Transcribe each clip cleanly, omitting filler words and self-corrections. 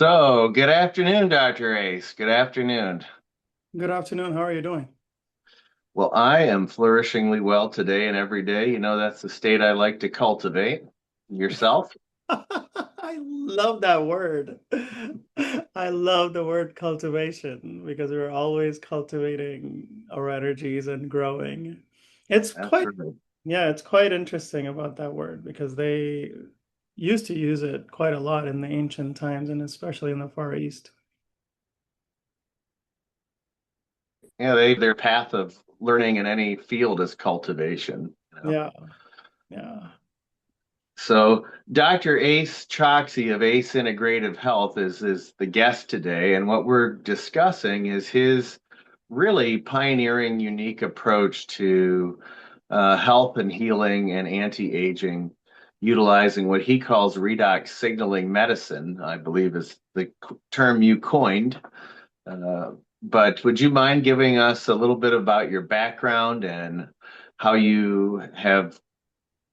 So, good afternoon, Dr. Ace. Good afternoon. Good afternoon. How are you doing? Well, I am flourishingly well today and every day. You know, that's the state I like to cultivate. Yourself? I love that word. I love the word cultivation because we're always cultivating our energies and growing. It's That's quite, right. yeah, it's quite interesting about that word because they used to use it quite a lot in the ancient times and especially in the Far East. Yeah, their path of learning in any field is cultivation. Yeah, yeah. So, Dr. Ace Choksy of Ace Integrative Health is the guest today, and what we're discussing is his really pioneering, unique approach to health and healing and anti-aging, utilizing what he calls redox signaling medicine, I believe is the term you coined. But would you mind giving us a little bit about your background and how you have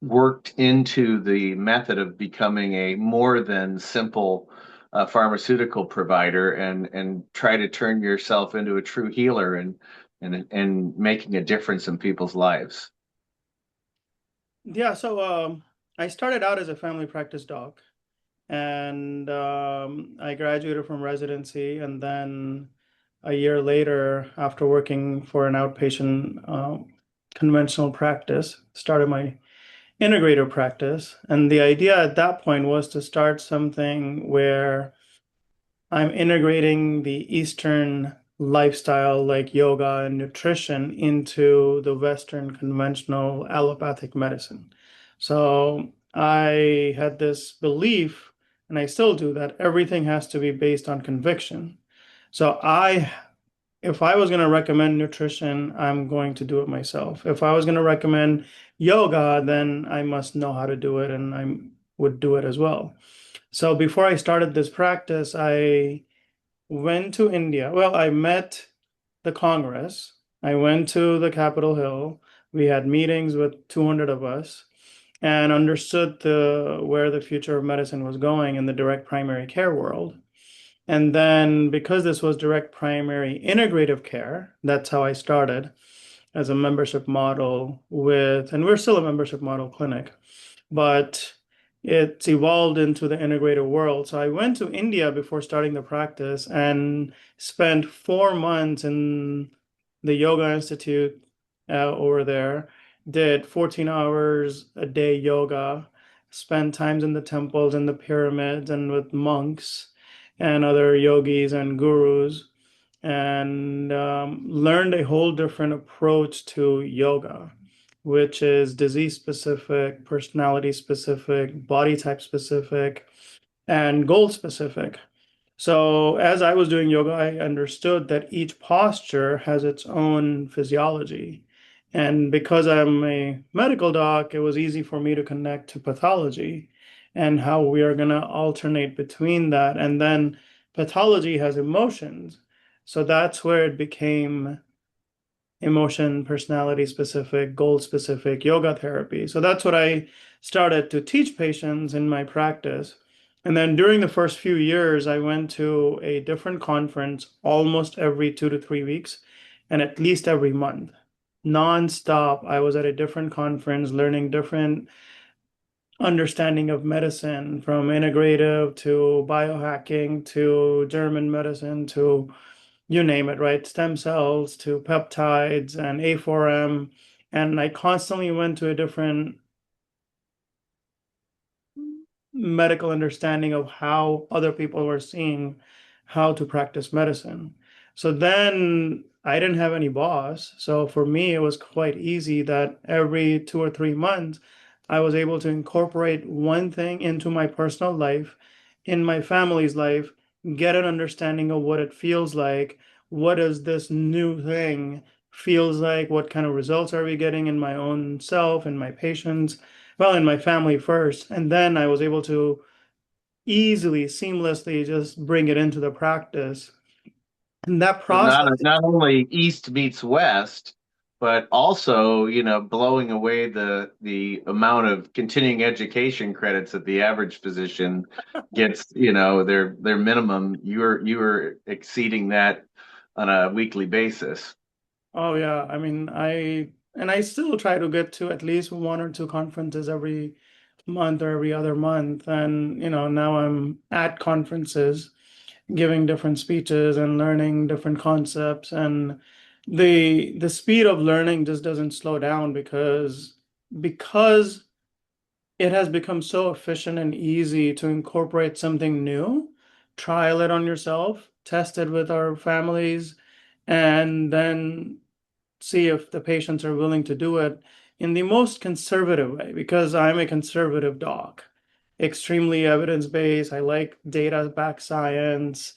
worked into the method of becoming a more than simple pharmaceutical provider and try to turn yourself into a true healer and making a difference in people's lives? Yeah, so I started out as a family practice doc. And I graduated from residency, and then a year later, after working for an outpatient conventional practice, started my integrative practice. And the idea at that point was to start something where I'm integrating the Eastern lifestyle like yoga and nutrition into the Western conventional allopathic medicine. So I had this belief, and I still do, that everything has to be based on conviction. So if I was going to recommend nutrition, I'm going to do it myself. If I was going to recommend yoga, then I must know how to do it, and I would do it as well. So before I started this practice, I went to India. Well, I met the Congress. I went to the Capitol Hill. We had meetings with 200 of us and understood where the future of medicine was going in the direct primary care world. And then because this was direct primary integrative care, that's how I started as a membership model and we're still a membership model clinic, but it's evolved into the integrated world. So I went to India before starting the practice and spent 4 months in the Yoga Institute over there, did 14 hours a day yoga, spent times in the temples and the pyramids and with monks and other yogis and gurus, and learned a whole different approach to yoga, which is disease specific, personality specific, body type specific, and goal specific. So, as I was doing yoga, I understood that each posture has its own physiology. And because I'm a medical doc, it was easy for me to connect to pathology and how we are going to alternate between that. And then pathology has emotions. So that's where it became emotion, personality specific, goal specific yoga therapy. So that's what I started to teach patients in my practice. And then during the first few years, I went to a different conference almost every 2 to 3 weeks and at least every month. Non-stop, I was at a different conference learning different understanding of medicine from integrative to biohacking to German medicine to you name it, right? Stem cells to peptides and A4M. And I constantly went to a different medical understanding of how other people were seeing how to practice medicine. So then I didn't have any boss. So for me, it was quite easy that every 2 or 3 months, I was able to incorporate one thing into my personal life, in my family's life, get an understanding of what it feels like. What is this new thing feels like? What kind of results are we getting in my own self and my patients? Well, in my family first, and then I was able to easily, seamlessly just bring it into the practice. And that So process, not only East meets West, but also, blowing away the amount of continuing education credits that the average physician gets, their minimum. You are exceeding that on a weekly basis. Oh yeah, I mean, I still try to get to at least one or two conferences every month or every other month. And now I'm at conferences giving different speeches and learning different concepts. And the speed of learning just doesn't slow down because it has become so efficient and easy to incorporate something new, trial it on yourself, test it with our families, and then see if the patients are willing to do it in the most conservative way, because I'm a conservative doc, extremely evidence-based. I like data-backed science.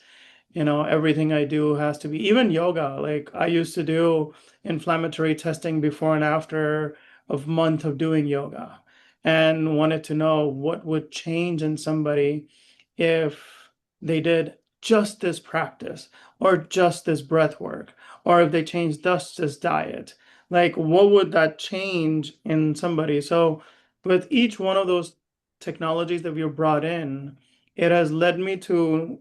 Everything I do has to be, even yoga. Like I used to do inflammatory testing before and after a month of doing yoga and wanted to know what would change in somebody if they did just this practice or just this breath work, or if they changed just this diet. Like, what would that change in somebody? So, with each one of those technologies that we've brought in, it has led me to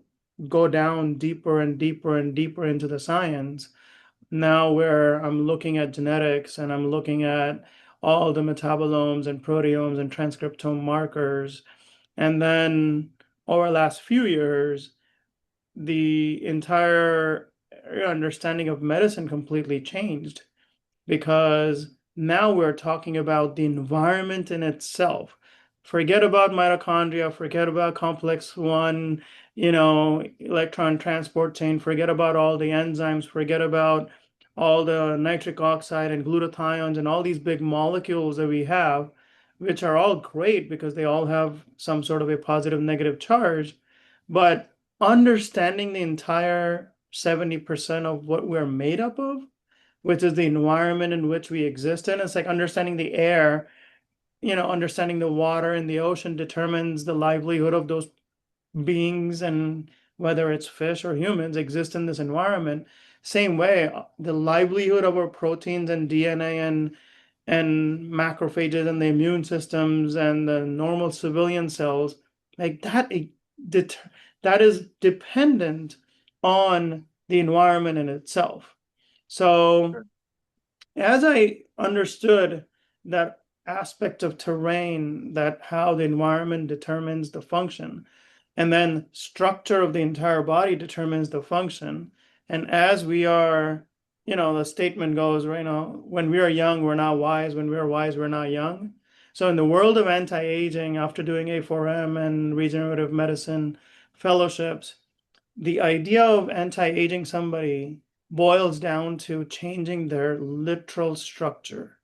go down deeper and deeper and deeper into the science. Now, where I'm looking at genetics and I'm looking at all the metabolomes and proteomes and transcriptome markers. And then over the last few years, the entire understanding of medicine completely changed, because now we're talking about the environment in itself. Forget about mitochondria, forget about complex one, electron transport chain, forget about all the enzymes, forget about all the nitric oxide and glutathiones and all these big molecules that we have, which are all great because they all have some sort of a positive negative charge. But understanding the entire 70% of what we're made up of, which is the environment in which we exist in. It's like understanding the air, understanding the water and the ocean determines the livelihood of those beings, and whether it's fish or humans exist in this environment. Same way, the livelihood of our proteins and DNA and macrophages and the immune systems and the normal civilian cells, like that, that is dependent on the environment in itself. So as I understood that aspect of terrain, that how the environment determines the function, and then structure of the entire body determines the function. And as we are, the statement goes, right now, when we are young, we're not wise. When we are wise, we're not young. So in the world of anti-aging, after doing A4M and regenerative medicine fellowships, the idea of anti-aging somebody boils down to changing their literal structure.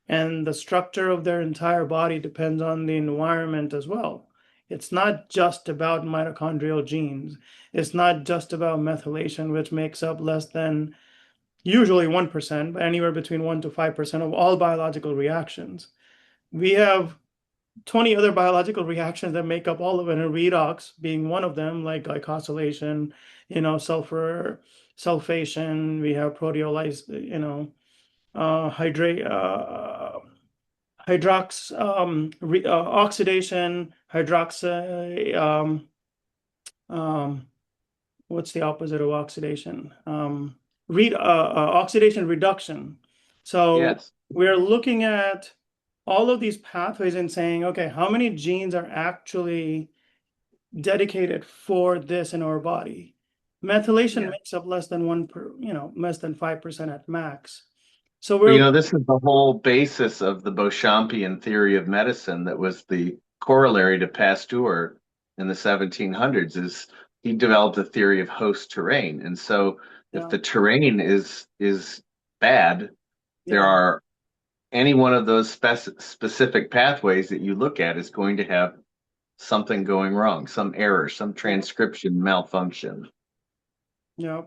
And the structure of their entire body depends on the environment as well. It's not just about mitochondrial genes. It's not just about methylation, which makes up less than usually 1%, but anywhere between 1 to 5% of all biological reactions. We have 20 other biological reactions that make up all of it, and redox being one of them, like glycosylation, sulfur sulfation. We have proteolysis, hydrate, hydrox, oxidation, hydroxy. Um, what's the opposite of oxidation? Oxidation reduction. So Yes. we're looking at all of these pathways and saying, okay, how many genes are actually dedicated for this in our body? Methylation Yeah. makes up less than less than 5% at max. So Well, we're this is the whole basis of the Beauchampian theory of medicine that was the corollary to Pasteur in the 1700s. Is he developed a theory of host terrain. And so if yeah, the terrain is bad, there yeah, are any one of those specific pathways that you look at is going to have something going wrong, some error, some yeah, transcription malfunction. yeah.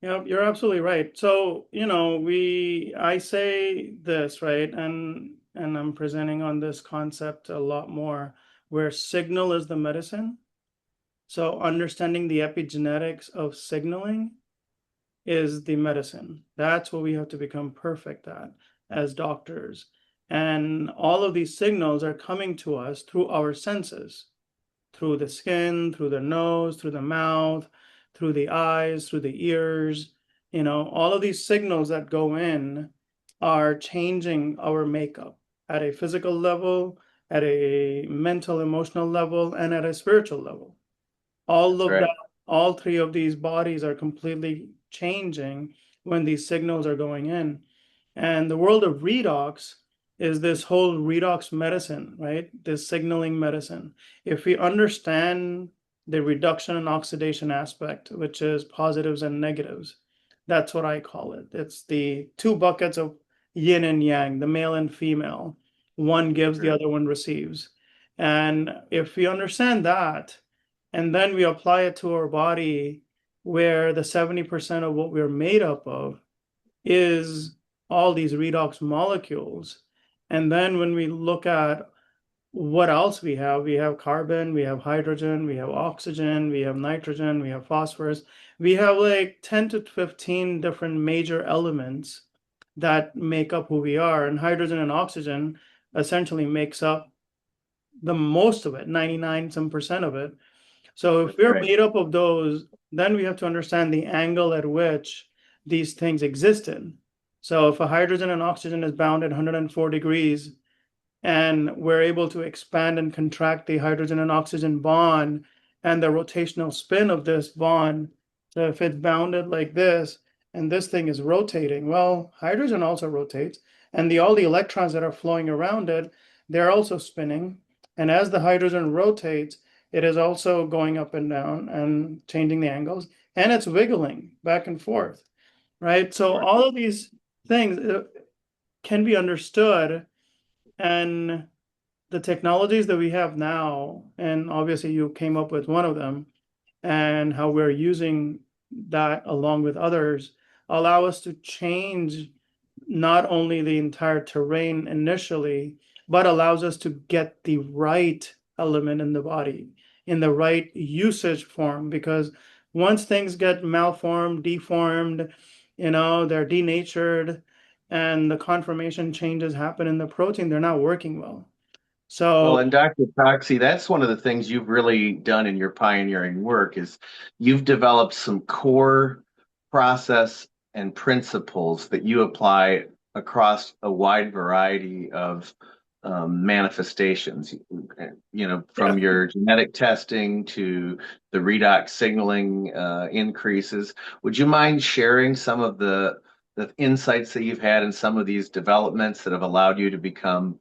Yeah, you're absolutely right. So, I say this, right? And I'm presenting on this concept a lot more, where signal is the medicine. So understanding the epigenetics of signaling is the medicine. That's what we have to become perfect at as doctors. And all of these signals are coming to us through our senses, through the skin, through the nose, through the mouth, through the eyes, through the ears. All of these signals that go in are changing our makeup at a physical level, at a mental, emotional level, and at a spiritual level. All That's of that, right. all three of these bodies are completely changing when these signals are going in. And the world of redox is this whole redox medicine, right? This signaling medicine. If we understand the reduction and oxidation aspect, which is positives and negatives, that's what I call it. It's the two buckets of yin and yang, the male and female. One gives, the Sure. other one receives. And if we understand that, and then we apply it to our body, where the 70% of what we're made up of is all these redox molecules. And then when we look at what else we have carbon, we have hydrogen, we have oxygen, we have nitrogen, we have phosphorus. We have like 10 to 15 different major elements that make up who we are. And hydrogen and oxygen essentially makes up the most of it, 99 some percent of it. So if That's we're right. made up of those, then we have to understand the angle at which these things existed. So if a hydrogen and oxygen is bound at 104 degrees, and we're able to expand and contract the hydrogen and oxygen bond and the rotational spin of this bond. So if it's bounded like this, and this thing is rotating, well, hydrogen also rotates, and all the electrons that are flowing around it, they're also spinning. And as the hydrogen rotates, it is also going up and down and changing the angles, and it's wiggling back and forth, right? So Sure. all of these things can be understood, and the technologies that we have now, and obviously you came up with one of them, and how we're using that along with others, allow us to change not only the entire terrain initially, but allows us to get the right element in the body in the right usage form. Because once things get malformed, deformed, they're denatured, and the conformation changes happen in the protein, they're not working well. Well, So and Dr. Choksy, that's one of the things you've really done in your pioneering work is you've developed some core process and principles that you apply across a wide variety of manifestations. yeah. From your genetic testing to the redox signaling increases. Would you mind sharing some of the insights that you've had in some of these developments that have allowed you to become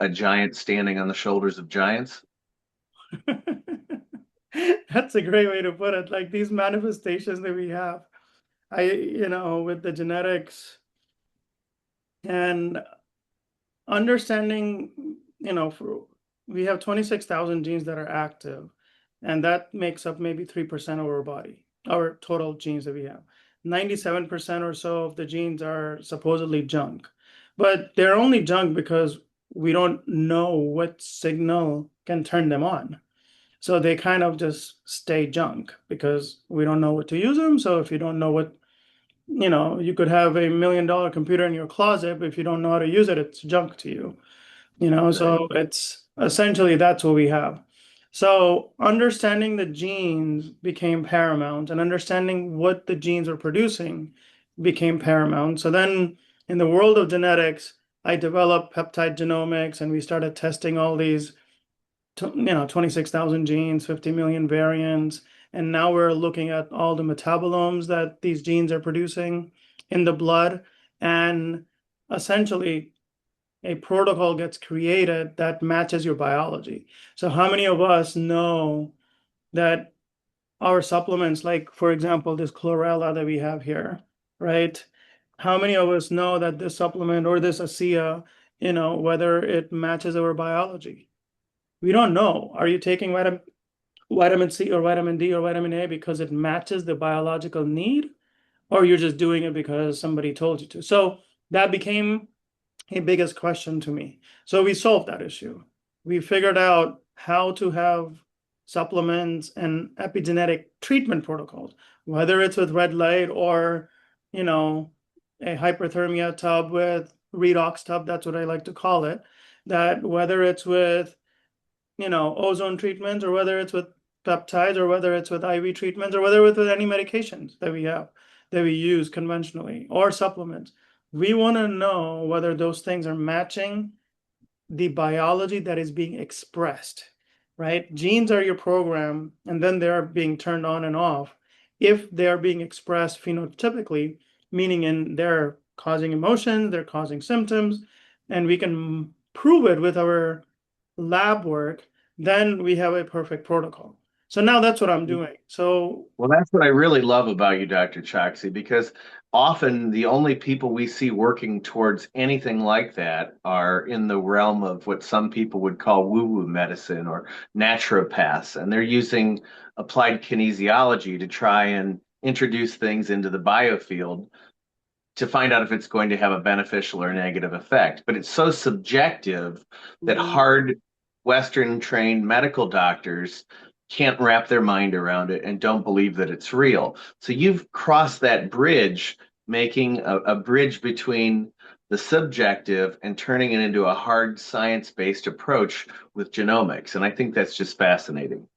a giant standing on the shoulders of giants? That's a great way to put it. Like these manifestations that we have, with the genetics and understanding, we have 26,000 genes that are active, and that makes up maybe 3% of our body, our total genes that we have. 97% or so of the genes are supposedly junk, but they're only junk because we don't know what signal can turn them on. So they kind of just stay junk because we don't know what to use them. So if you don't know what, you could have $1 million computer in your closet, but if you don't know how to use it, it's junk to you. Right. So it's essentially that's what we have. So understanding the genes became paramount, and understanding what the genes are producing became paramount. So then in the world of genetics, I developed peptide genomics, and we started testing all these 26,000 genes, 50 million variants. And now we're looking at all the metabolomes that these genes are producing in the blood. And essentially, a protocol gets created that matches your biology. So, how many of us know that our supplements, like, for example, this chlorella that we have here, right? How many of us know that this supplement or this ASEA, whether it matches our biology? We don't know. Are you taking vitamin C or vitamin D or vitamin A because it matches the biological need, or you're just doing it because somebody told you to? So that became a biggest question to me. So we solved that issue. We figured out how to have supplements and epigenetic treatment protocols, whether it's with red light or you know, a hyperthermia tub with redox tub, that's what I like to call it, that whether it's with, ozone treatments or whether it's with peptides or whether it's with IV treatments or whether it's with any medications that we have that we use conventionally or supplements, we want to know whether those things are matching the biology that is being expressed, right? Genes are your program, and then they're being turned on and off if they're being expressed phenotypically, meaning they're causing emotions, they're causing symptoms, and we can prove it with our lab work, then we have a perfect protocol. So now that's what I'm doing. So Well, that's what I really love about you, Dr. Choksy, because often the only people we see working towards anything like that are in the realm of what some people would call woo-woo medicine or naturopaths, and they're using applied kinesiology to try and introduce things into the biofield to find out if it's going to have a beneficial or negative effect. But it's so subjective that hard Western trained medical doctors can't wrap their mind around it and don't believe that it's real. So you've crossed that bridge, making a bridge between the subjective and turning it into a hard science-based approach with genomics. And I think that's just fascinating.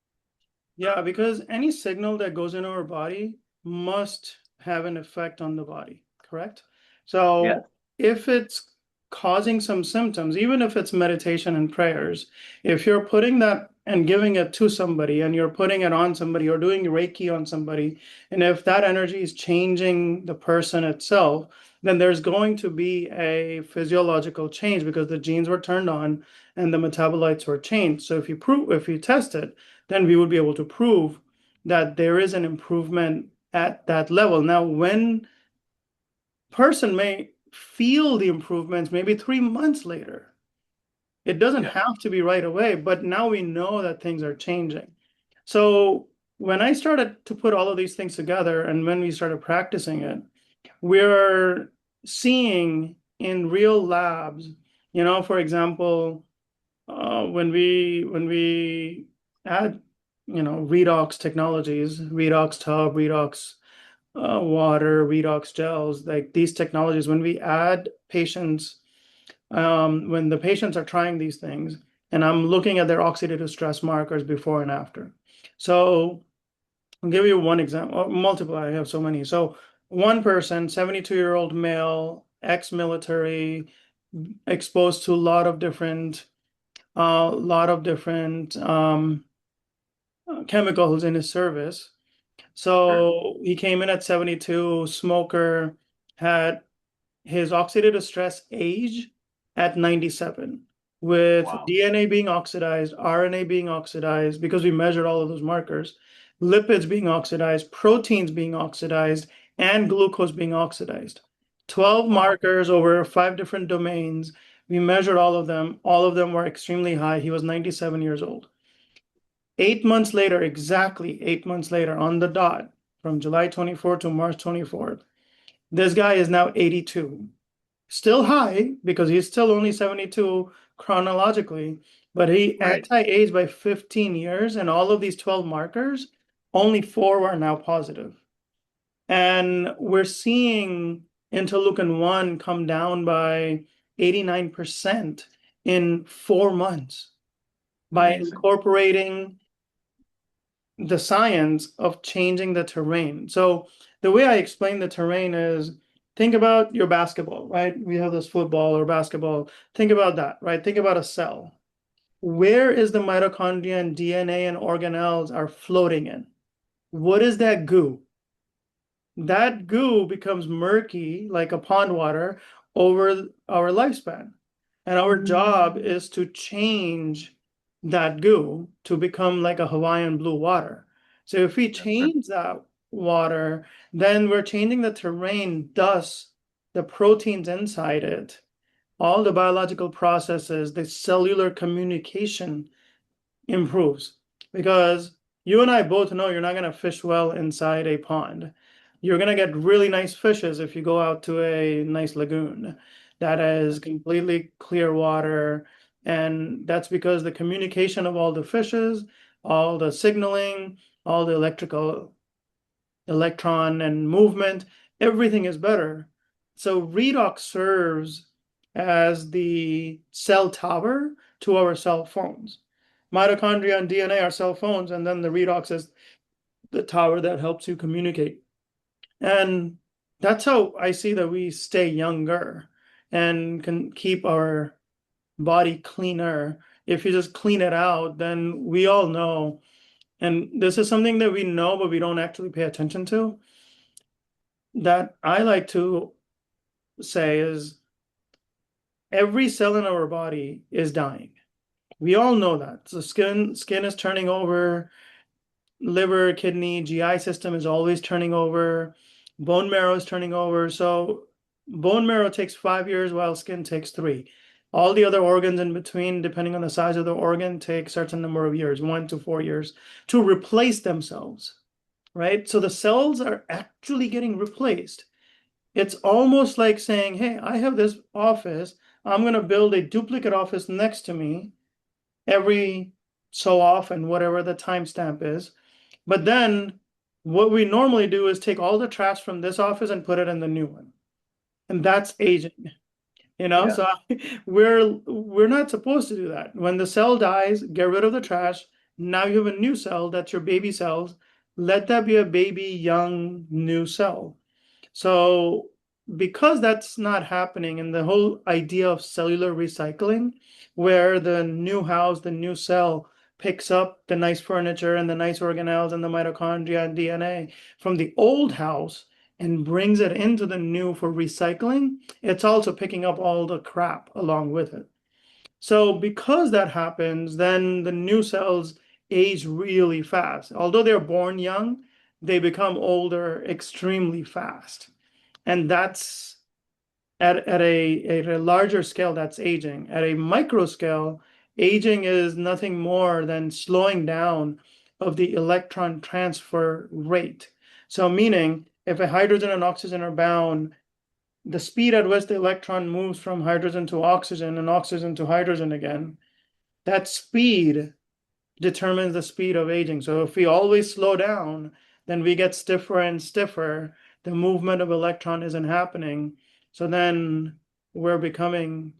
yeah, because any signal that goes into our body must have an effect on the body, correct? Yeah. So if it's causing some symptoms, even if it's meditation and prayers, if you're putting that and giving it to somebody and you're putting it on somebody or doing Reiki on somebody, and if that energy is changing the person itself, then there's going to be a physiological change because the genes were turned on and the metabolites were changed. So if you test it, then we would be able to prove that there is an improvement at that level. Now, when person may feel the improvements maybe 3 months later, it doesn't Yeah. have to be right away, but now we know that things are changing. So when I started to put all of these things together and when we started practicing it, we're seeing in real labs, for example, when we add, redox technologies, redox tub, redox water, redox gels, like these technologies, when we add patients, when the patients are trying these things, and I'm looking at their oxidative stress markers before and after. So I'll give you one example, or multiple, I have so many. So one person, 72-year-old male, ex-military, exposed to a lot of different chemicals in his service. Sure. So he came in at 72, smoker, had his oxidative stress age at 97, with Wow. DNA being oxidized, RNA being oxidized, because we measured all of those markers, lipids being oxidized, proteins being oxidized, and glucose being oxidized. 12 Wow. markers over 5 different domains. We measured all of them. All of them were extremely high. He was 97 years old. 8 months later, exactly 8 months later, on the dot, from July 24th to March 24th, this guy is now 82. Still high because he's still only 72 chronologically, but he Right. anti-aged by 15 years, and all of these 12 markers, only 4 are now positive. And we're seeing interleukin 1 come down by 89% in 4 months by Amazing. incorporating the science of changing the terrain. So the way I explain the terrain is think about your basketball, right? We have this football or basketball. Think about that, right? Think about a cell. Where is the mitochondria and DNA and organelles are floating in? What is that goo? That goo becomes murky like a pond water over our lifespan. And our job is to change that goo to become like a Hawaiian blue water. So if we That's right. change that water, then we're changing the terrain, thus the proteins inside it, all the biological processes, the cellular communication improves because you and I both know you're not going to fish well inside a pond. You're going to get really nice fishes if you go out to a nice lagoon that is completely clear water. And that's because the communication of all the fishes, all the signaling, all the electron and movement everything is better. So redox serves as the cell tower to our cell phones. Mitochondria and DNA are cell phones, and then the redox is the tower that helps you communicate. And that's how I see that we stay younger and can keep our body cleaner. If you just clean it out, then we all know, and this is something that we know, but we don't actually pay attention to, that I like to say is every cell in our body is dying. We all know that. So skin is turning over, liver, kidney, GI system is always turning over, bone marrow is turning over. So bone marrow takes 5 years while skin takes 3. All the other organs in between, depending on the size of the organ, take a certain number of years, 1 to 4 years, to replace themselves, right? So the cells are actually getting replaced. It's almost like saying, hey, I have this office. I'm going to build a duplicate office next to me every so often, whatever the timestamp is. But then what we normally do is take all the trash from this office and put it in the new one. And that's aging, you know? Yeah. So we're not supposed to do that. When the cell dies, get rid of the trash. Now you have a new cell, that's your baby cells. Let that be a baby, young, new cell. So because that's not happening, and the whole idea of cellular recycling, where the new house, the new cell picks up the nice furniture and the nice organelles and the mitochondria and DNA from the old house and brings it into the new for recycling, it's also picking up all the crap along with it. So because that happens, then the new cells age really fast. Although they're born young, they become older extremely fast. And that's at a larger scale, that's aging. At a micro scale, aging is nothing more than slowing down of the electron transfer rate. So meaning if a hydrogen and oxygen are bound, the speed at which the electron moves from hydrogen to oxygen and oxygen to hydrogen again, that speed determines the speed of aging. So if we always slow down, then we get stiffer and stiffer. The movement of electron isn't happening. So then we're becoming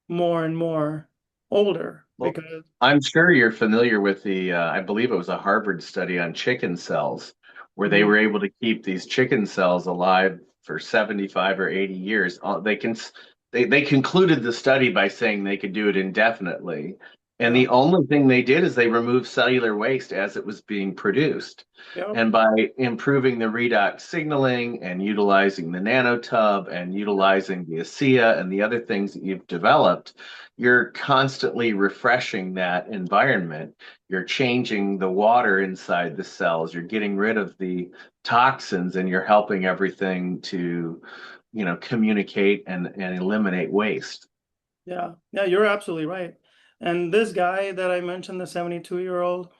more and more older Well, because I'm sure you're familiar with I believe it was a Harvard study on chicken cells, where they Mhm. were able to keep these chicken cells alive for 75 or 80 years. They concluded the study by saying they could do it indefinitely. And Yeah, the only thing they did is they removed cellular waste as it was being produced. yeah, And by improving the redox signaling and utilizing the nanotub and yeah, utilizing the ASEA and the other things that you've developed, you're constantly refreshing that environment. You're changing the water inside the cells. You're getting rid of the toxins and you're helping everything to, communicate and eliminate waste. yeah, yeah, you're absolutely right. And this guy that I mentioned, the 72-year-old,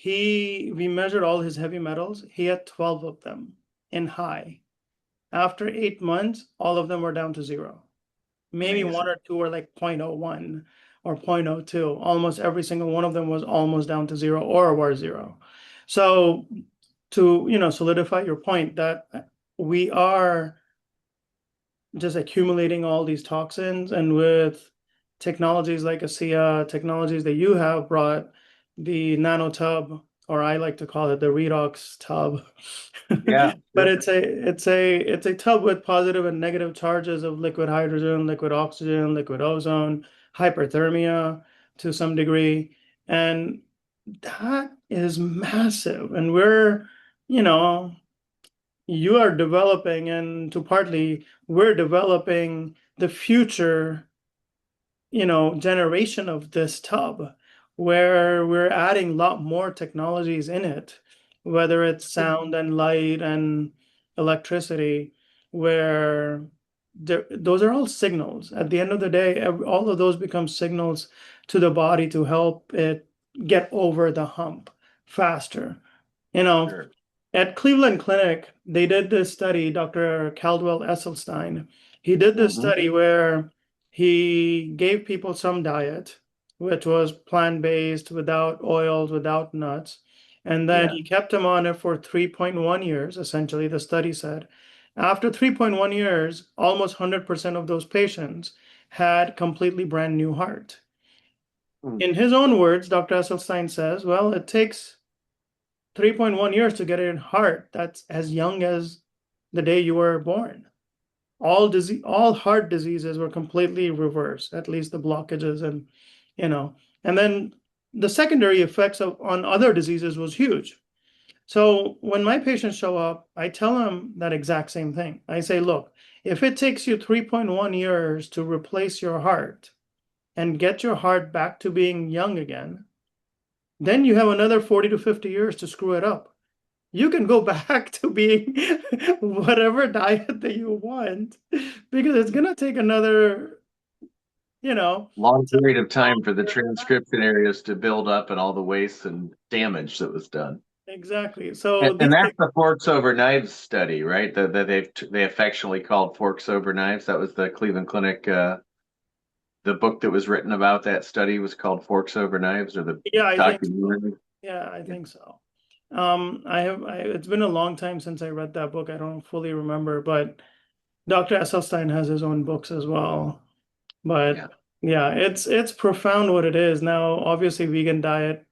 we measured all his heavy metals. He had 12 of them in high. After 8 months, all of them were down to zero. Maybe one Amazing. or two were like 0.01 or 0.02. Almost every single one of them was almost down to zero or were zero. So to, solidify your point that we are just accumulating all these toxins, and with technologies like ASEA, technologies that you have brought, the nanotub, or I like to call it the redox tub. Yeah, But sure. it's a tub with positive and negative charges of liquid hydrogen, liquid oxygen, liquid ozone, hyperthermia to some degree. And that is massive. And you know, you are developing, and to partly we're developing the future, generation of this tub, where we're adding a lot more technologies in it, whether it's sound and light and electricity, where those are all signals. At the end of the day, all of those become signals to the body to help it get over the hump faster. You know, Sure. at Cleveland Clinic, they did this study, Dr. Caldwell Esselstyn. He did this Hmm. study where he gave people some diet, which was plant-based, without oils, without nuts. And then Yeah. he kept them on it for 3.1 years, essentially, the study said. After 3.1 years, almost 100% of those patients had completely brand new heart. Hmm. In his own words, Dr. Esselstyn says, well, it takes 3.1 years to get a heart that's as young as the day you were born. All heart diseases were completely reversed, at least the blockages and then the secondary effects on other diseases was huge. So when my patients show up, I tell them that exact same thing. I say, look, if it takes you 3.1 years to replace your heart and get your heart back to being young again, then you have another 40 to 50 years to screw it up. You can go back to being whatever diet that you want because it's going to take another, you know, Long period of time for the transcription areas to build up and all the waste and damage that was done. exactly. And, So and these that's things, the forks over knives study, right? That they affectionately called forks over knives. That was the Cleveland Clinic. The book that was written about that study was called Forks Over Knives, or the yeah, I think so. documentary. Yeah, I Yeah. think so. It's been a long time since I read that book. I don't fully remember, but Dr. Esselstyn has his own books as well. But Yeah. yeah, it's profound what it is. Now, obviously, vegan diet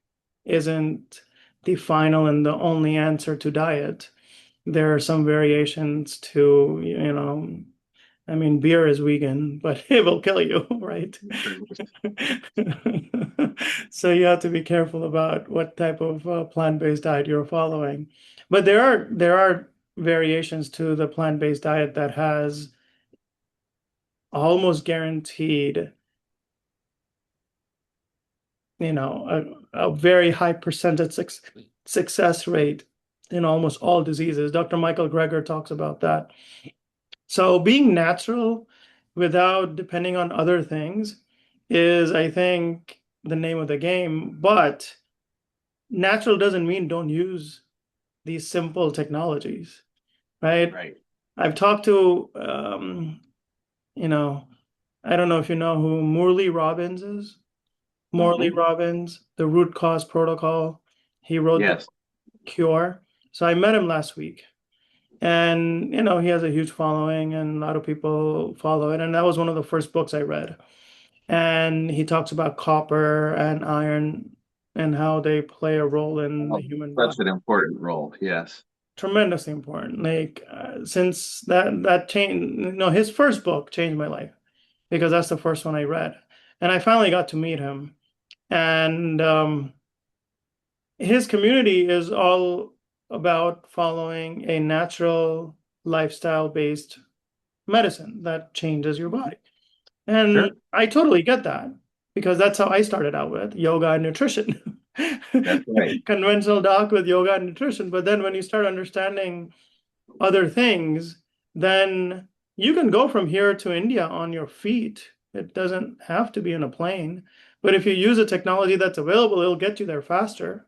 isn't the final and the only answer to diet. There are some variations to, I mean, beer is vegan, but it will kill you, right? So you have to be careful about what type of plant-based diet you're following. But there are variations to the plant-based diet that has almost guaranteed, a very high percentage success rate in almost all diseases. Dr. Michael Greger talks about that. So being natural without depending on other things is, I think, the name of the game. But natural doesn't mean don't use these simple technologies, right? Right. I've talked to, you know, I don't know if you know who Morley Robbins is. Morley Hmm. Robbins, the root cause protocol. He wrote the Yes. Cure. So I met him last week. And, he has a huge following and a lot of people follow it. And that was one of the first books I read. And he talks about copper and iron and how they play a role in the Oh, human such body. an important role. Yes. Tremendously important. Like, since that changed, his first book changed my life because that's the first one I read. And I finally got to meet him. And his community is all about following a natural lifestyle based medicine that changes your body. And Sure. I totally get that because that's how I started out with yoga and nutrition. That's right. Conventional doc with yoga and nutrition. But then when you start understanding other things, then you can go from here to India on your feet. It doesn't have to be in a plane. But if you use a technology that's available, it'll get you there faster.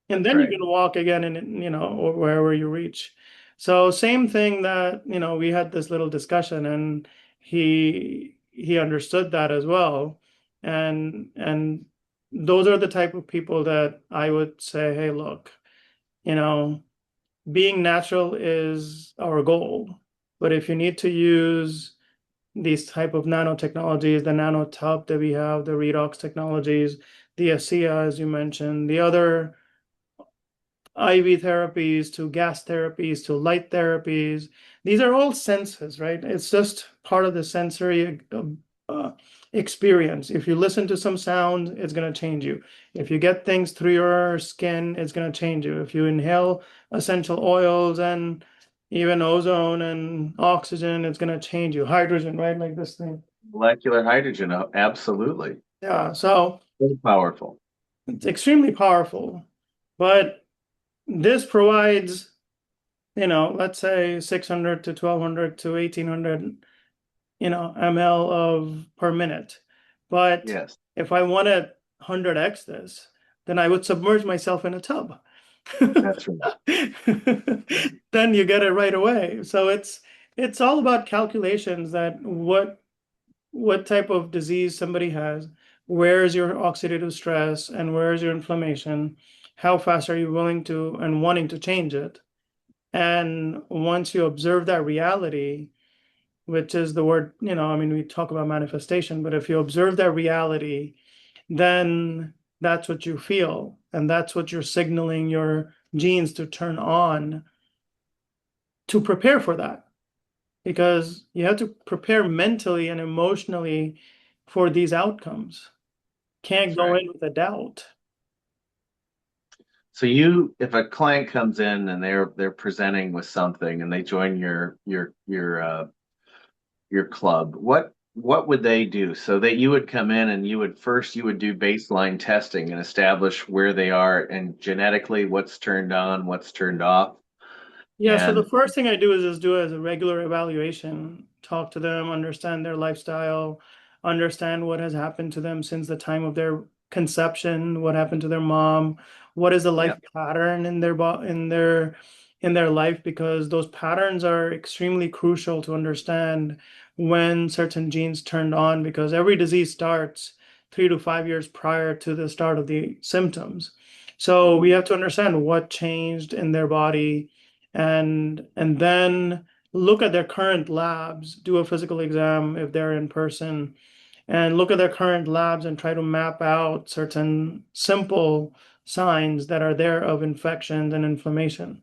And That's then you right. can walk again and, or wherever you reach. So same thing that, we had this little discussion and he understood that as well. And those are the type of people that I would say, hey, look, you know, being natural is our goal. But if you need to use these type of nanotechnologies, the nanotub that we have, the redox technologies, the ASEA, as you mentioned, the other IV therapies to gas therapies to light therapies. These are all senses, right? It's just part of the sensory uh, experience. If you listen to some sound, it's going to change you. If you get things through your skin, it's going to change you. If you inhale essential oils and even ozone and oxygen, it's going to change you. Hydrogen, right? Like this thing. Molecular hydrogen. Absolutely. Yeah. So So powerful. it's extremely powerful. But this provides, let's say 600 to 1200 to 1800, ml of per minute. But Yes. if I want to 100x this, then I would submerge myself in a tub. That's right. Then you get it right away. So it's all about calculations that what type of disease somebody has, where is your oxidative stress and where is your inflammation, how fast are you willing to and wanting to change it, And once you observe that reality, which is the word, I mean, we talk about manifestation, but if you observe that reality, then that's what you feel. And that's what you're signaling your genes to turn on to prepare for that. Because you have to prepare mentally and emotionally for these outcomes. Can't That's go right. in with a doubt. So if a client comes in and they're presenting with something and they join your club, what would they do? So that you would come in and you would do baseline testing and establish where they are and genetically what's turned on, what's turned off. Yeah, so the And first thing I do is just do as a regular evaluation, talk to them, understand their lifestyle, understand what has happened to them since the time of their conception, what happened to their mom, what is the yeah, life pattern in their life, because those patterns are extremely crucial to understand when certain genes turned on, because every disease starts 3 to 5 years prior to the start of the symptoms. So we have to understand what changed in their body and then look at their current labs, do a physical exam if they're in person, and look at their current labs and try to map out certain simple signs that are there of infections and inflammation.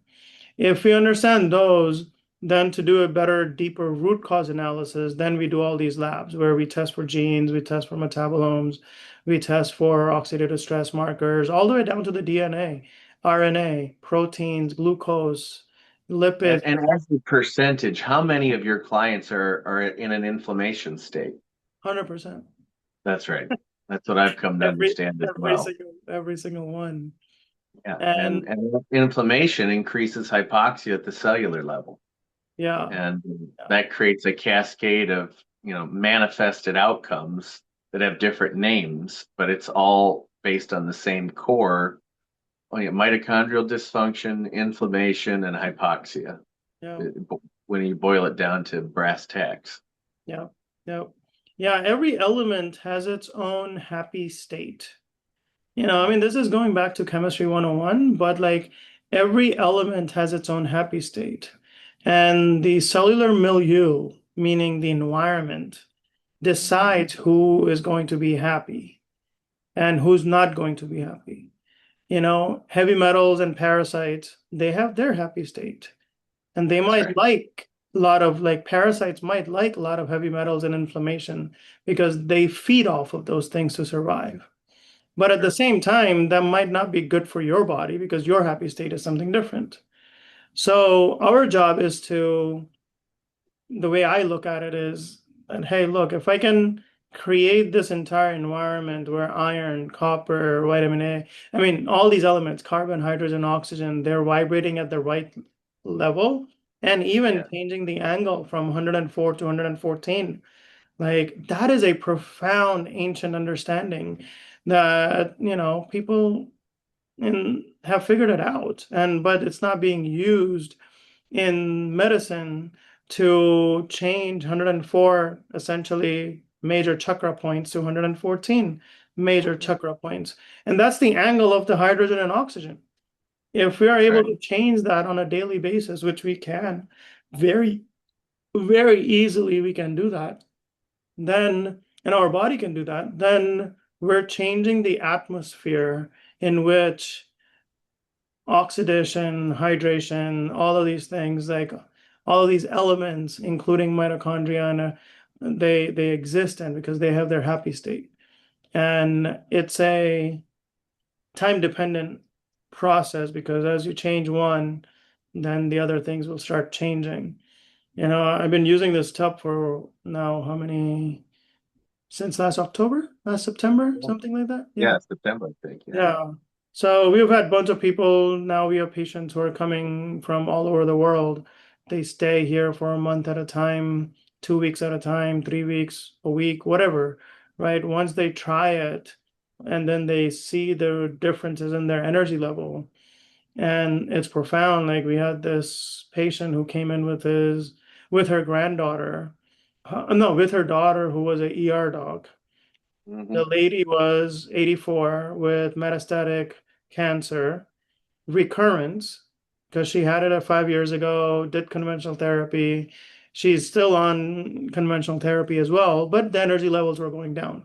If we understand those, then to do a better, deeper root cause analysis, then we do all these labs where we test for genes, we test for metabolomes, we test for oxidative stress markers, all the way down to the DNA, RNA, proteins, glucose, lipids, and as a percentage, how many of your clients are in an inflammation state? 100%. That's right. That's what I've come to Every understand as every well. single every single one. Yeah, And and inflammation increases hypoxia at the cellular level, yeah, and yeah, that creates a cascade of manifested outcomes that have different names, but it's all based on the same core, mitochondrial dysfunction, inflammation, and hypoxia. yeah, it- when you boil it down to brass tacks. yeah, yeah. Yeah, every element has its own happy state. I mean, this is going back to chemistry 101, but like every element has its own happy state. And the cellular milieu, meaning the environment, decides who is going to be happy and who's not going to be happy. Heavy metals and parasites, they have their happy state. And they That's might right. like a lot of like parasites might like a lot of heavy metals and inflammation because they feed off of those things to survive. But at the Sure. same time, that might not be good for your body because your happy state is something different. So our job is the way I look at it is that, hey, look, if I can create this entire environment where iron, copper, vitamin A, I mean, all these elements, carbon, hydrogen, oxygen, they're vibrating at the right level and even Yeah. changing the angle from 104 to 114. Like that is a profound ancient understanding that, people have figured it out. But it's not being used in medicine to change 104 essentially major chakra points to 114 major Yeah. chakra points. And that's the angle of the hydrogen and oxygen. If we are That's able right. to change that on a daily basis, which we can very, very easily, we can do that, then, and our body can do that, then we're changing the atmosphere in which oxidation, hydration, all of these things, like all of these elements, including mitochondria, and they exist in because they have their happy state. And it's a time dependent process because as you change one, then the other things will start changing. I've been using this tub for now how many since last October, last September, Yeah. something like that. Yeah. Yeah, September, I think. Yeah. Yeah. So we've had a bunch of people. Now we have patients who are coming from all over the world. They stay here for a month at a time, 2 weeks at a time, 3 weeks, a week, whatever, right? Once they try it and then they see the differences in their energy level. And it's profound. Like we had this patient who came in with her granddaughter. No, with her daughter who was a ER dog. The Hmm. lady was 84 with metastatic cancer, recurrence. because she had it at 5 years ago, did conventional therapy. She's still on conventional therapy as well, but the energy levels were going down. Yeah,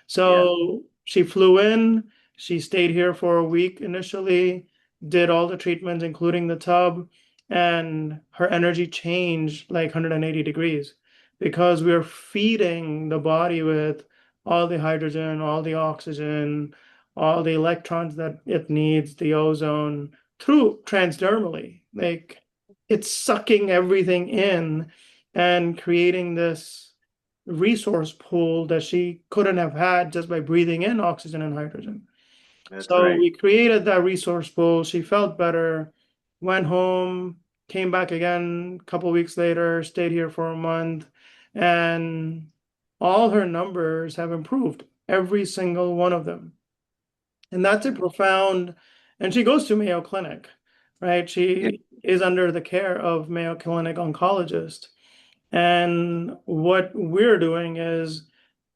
So she flew in, she stayed here for a week initially, did all the treatments, including the tub, and her energy changed like 180 degrees because we're feeding the body with all the hydrogen, all the oxygen, all the electrons that it needs, the ozone through transdermally. Like it's sucking everything in and creating this resource pool that she couldn't have had just by breathing in oxygen and hydrogen. that's So right. we created that resource pool. She felt better, went home, came back again a couple weeks later, stayed here for a month, and all her numbers have improved, every single one of them. And that's a Yeah. profound, and she goes to Mayo Clinic, right? Yeah, She is under the care of Mayo Clinic oncologist. And what we're doing is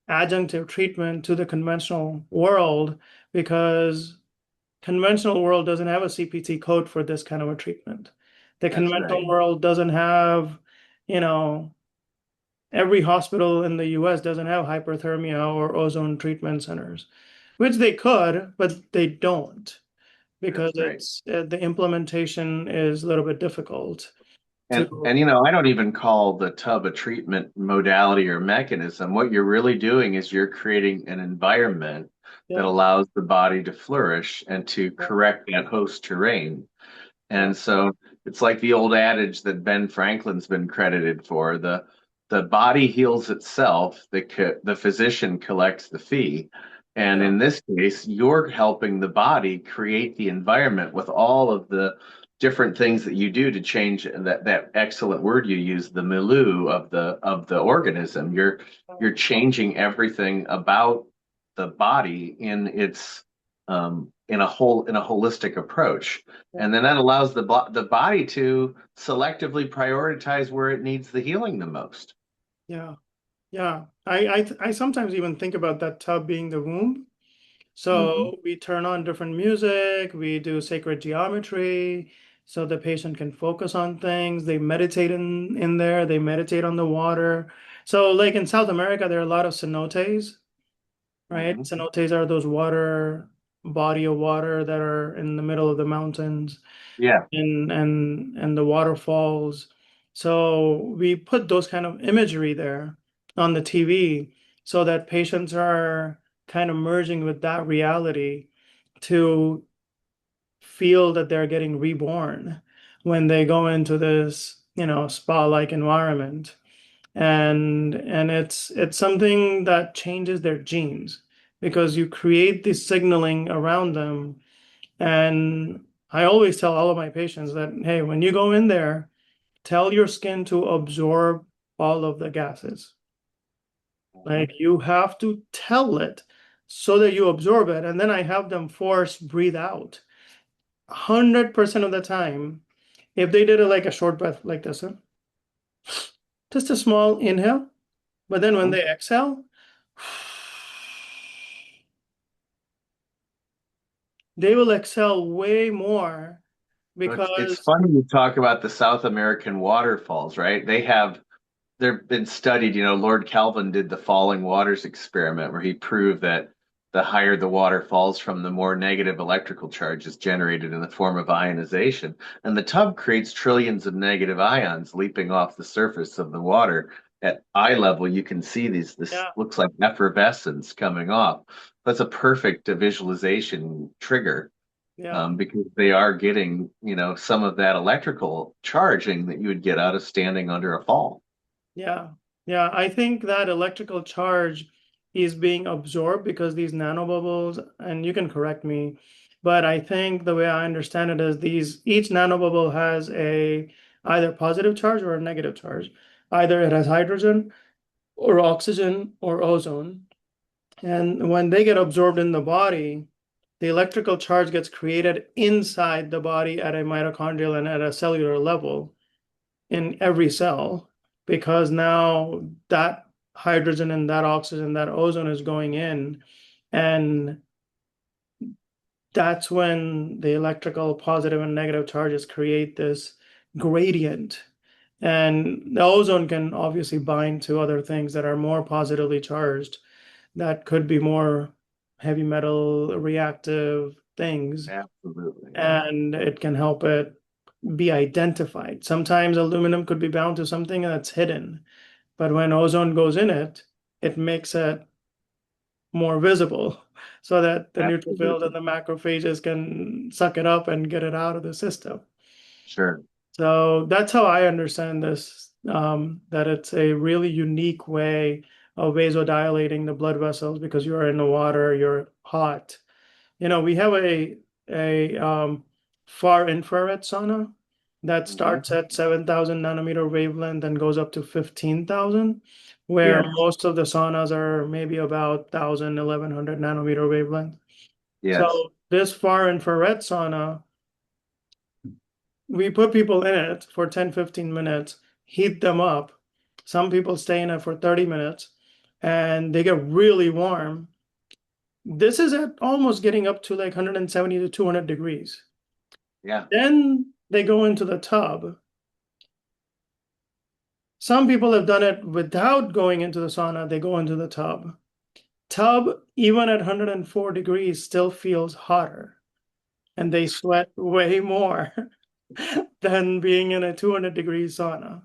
adjunctive treatment to the conventional world because conventional world doesn't have a CPT code for this kind of a treatment. The that's right. conventional world doesn't have, you know, every hospital in the US doesn't have hyperthermia or ozone treatment centers, which they could, but they don't because That's right. the implementation is a little bit difficult And to, I don't even call the tub a treatment modality or mechanism. What you're really doing is you're creating an environment that yeah, allows the body to flourish and to yeah, correct that host terrain. yeah, And so it's like the old adage that Ben Franklin's been credited for, the body heals itself, the physician collects the fee. And yeah, in this case, you're helping the body create the environment with all of the different things that you do to change that excellent word you use, the milieu of the organism. You're changing everything about the body in its in a holistic approach, yeah. and then that allows the body to selectively prioritize where it needs the healing the most. Yeah. Yeah, I sometimes even think about that tub being the womb. Hmm. So we turn on different music, we do sacred geometry, so the patient can focus on things. They meditate in there, they meditate on the water. So like in South America, there are a lot of cenotes, right? Hmm. Cenotes are those body of water that are in the middle of the mountains Yeah, and the waterfalls. So we put those kind of imagery there on the TV so that patients are kind of merging with that reality to feel that they're getting reborn when they go into this, spa-like environment. And it's something that changes their genes because you create this signaling around them. And I always tell all of my patients that, hey, when you go in there, tell your skin to absorb all of the gases. Like you have to tell it so that you absorb it. And then I have them force breathe out. 100% of the time, if they did it like a short breath like this, huh? Just a small inhale, but then when hmm. they exhale, they will exhale way more It's because, funny you talk about the South American waterfalls, right? They've been studied. Lord Kelvin did the falling waters experiment where he proved that the higher the water falls from, the more negative electrical charge is generated in the form of ionization. And the tub creates trillions of negative ions leaping off the surface of the water. At eye level, you can see this yeah, looks like effervescence coming off. That's a perfect visualization trigger, yeah. because they are getting, some of that electrical charging that you would get out of standing under a fall. Yeah, yeah. I think that electrical charge is being absorbed because these nanobubbles, and you can correct me, but I think the way I understand it is each nanobubble has a either positive charge or a negative charge. Either it has hydrogen or oxygen or ozone. And when they get absorbed in the body, the electrical charge gets created inside the body at a mitochondrial and at a cellular level in every cell because now that hydrogen and that oxygen, that ozone is going in and that's when the electrical positive and negative charges create this gradient. And the ozone can obviously bind to other things that are more positively charged, that could be more heavy metal reactive things, Absolutely. Yeah. and it can help it be identified. Sometimes aluminum could be bound to something that's hidden, but when ozone goes in it, it makes it more visible so that the neutrophils and Absolutely. the macrophages can suck it up and get it out of the system. Sure. So that's how I understand this, that it's a really unique way of vasodilating the blood vessels because you're in the water, you're hot. We have a far infrared sauna that Hmm. starts at 7,000 nanometer wavelength and goes up to 15,000, where Yes. most of the saunas are maybe about 1,000, 1,100 nanometer wavelength. Yes. So this far infrared sauna, we put people in it for 10, 15 minutes, heat them up. Some people stay in it for 30 minutes and they get really warm. This is at almost getting up to like 170 to 200 degrees. Yeah. Then they go into the tub. Some people have done it without going into the sauna. They go into the tub. Tub, even at 104 degrees, still feels hotter, and they sweat way more than being in a 200-degree sauna.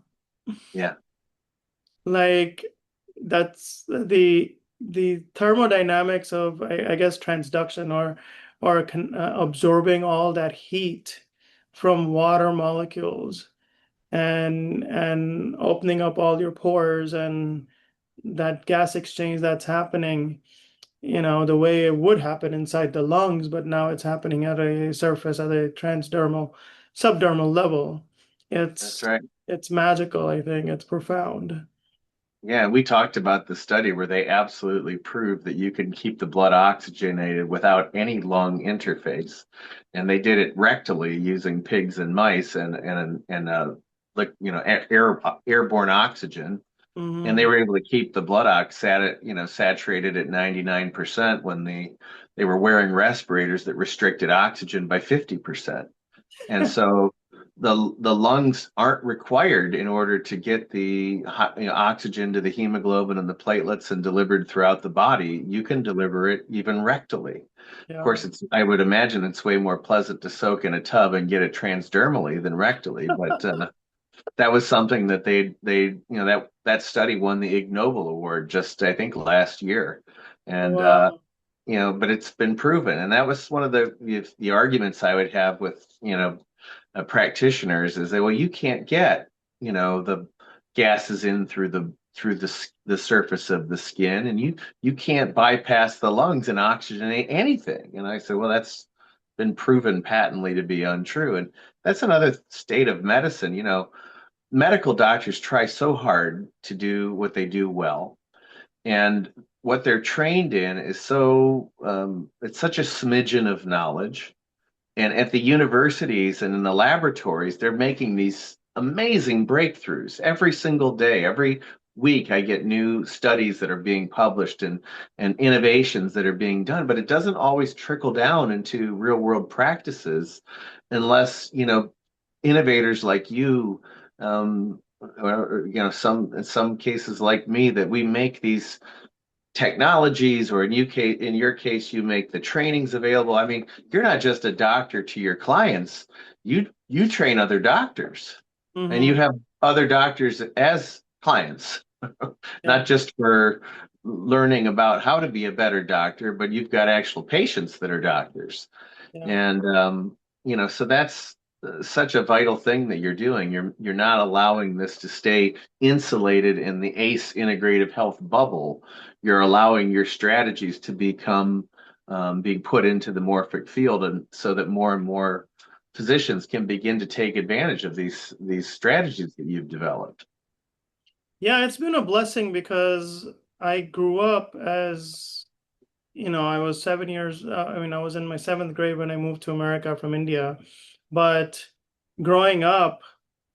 Yeah. Like that's the thermodynamics of, I guess, transduction or absorbing all that heat from water molecules and opening up all your pores and that gas exchange that's happening, the way it would happen inside the lungs, but now it's happening at a surface, at a transdermal, subdermal level. That's It's right. it's magical, I think. It's profound. Yeah, we talked about the study where they absolutely proved that you can keep the blood oxygenated without any lung interface, and they did it rectally using pigs and mice and like airborne oxygen, and they Hmm. were able to keep the blood ox saturated at 99% when they were wearing respirators that restricted oxygen by 50%. And so the lungs aren't required in order to get the oxygen to the hemoglobin and the platelets and delivered throughout the body. You can deliver it even rectally. Of Yeah. course, I would imagine it's way more pleasant to soak in a tub and get it transdermally than rectally, but that was something that that study won the Ig Nobel Award just I think last year, and Wow. but it's been proven, and that was one of the arguments I would have with practitioners is that, well, you can't get the gases in through the surface of the skin, and you can't bypass the lungs and oxygenate anything. And I said, well, that's been proven patently to be untrue, and that's another state of medicine. Medical doctors try so hard to do what they do well, and what they're trained in is it's such a smidgen of knowledge. And at the universities and in the laboratories, they're making these amazing breakthroughs every single day. Every week, I get new studies that are being published and innovations that are being done, but it doesn't always trickle down into real world practices unless, innovators like you, or, some in some cases like me, that we make these technologies, or in your case, you make the trainings available. I mean, you're not just a doctor to your clients. You train other doctors, and you Hmm. have other doctors as clients, Yeah. not just for learning about how to be a better doctor, but you've got actual patients that are doctors. Yeah. And so that's such a vital thing that you're doing. You're not allowing this to stay insulated in the ACE integrative health bubble. You're allowing your strategies to become being put into the morphic field, and so that more and more physicians can begin to take advantage of these strategies that you've developed. Yeah, it's been a blessing because I grew up as, I was 7 years, I was in my seventh grade when I moved to America from India. But growing up,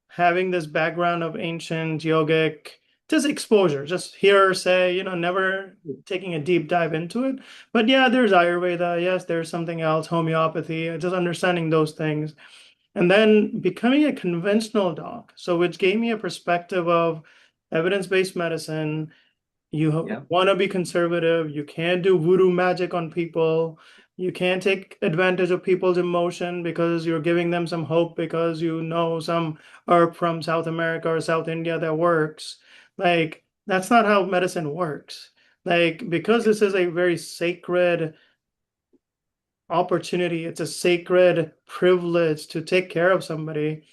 having this background of ancient yogic just exposure, just hear, say, never taking a deep dive into it. But yeah, there's Ayurveda. Yes, there's something else, homeopathy, just understanding those things. And then becoming a conventional doc, so which gave me a perspective of evidence-based medicine. You Yeah, want to be conservative. You can't do voodoo magic on people. You can't take advantage of people's emotion because you're giving them some hope because you know some herb from South America or South India that works. Like, that's not how medicine works. Like, because this is a very sacred opportunity, it's a sacred privilege to take care of somebody.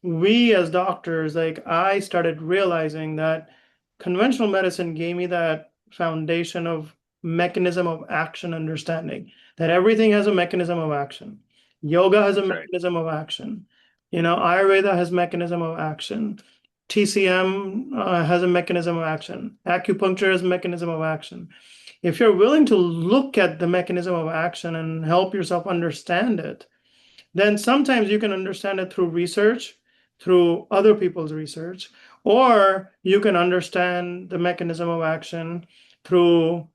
We as doctors, like I started realizing that conventional medicine gave me that foundation of mechanism of action understanding, that everything has a mechanism of action. Yoga has a that's right. mechanism of action. Ayurveda has mechanism of action. TCM has a mechanism of action. Acupuncture has a mechanism of action. If you're willing to look at the mechanism of action and help yourself understand it, then sometimes you can understand it through research, through other people's research, or you can understand the mechanism of action through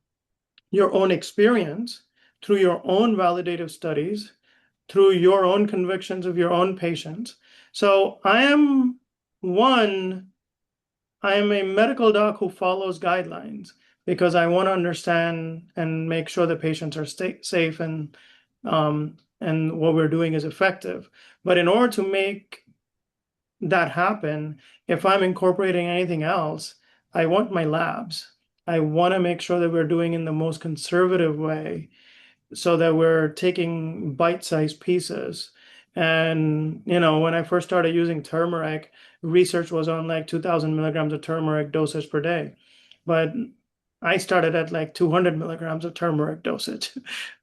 your own experience, through your own validative studies, through your own convictions of your own patients. So I am a medical doc who follows guidelines because I want to understand and make sure the patients are safe and what we're doing is effective. But in order to make that happen, if I'm incorporating anything else, I want my labs. I want to make sure that we're doing in the most conservative way so that we're taking bite-sized pieces. And, when I first started using turmeric, research was on like 2000 milligrams of turmeric dosage per day. But I started at like 200 milligrams of turmeric dosage.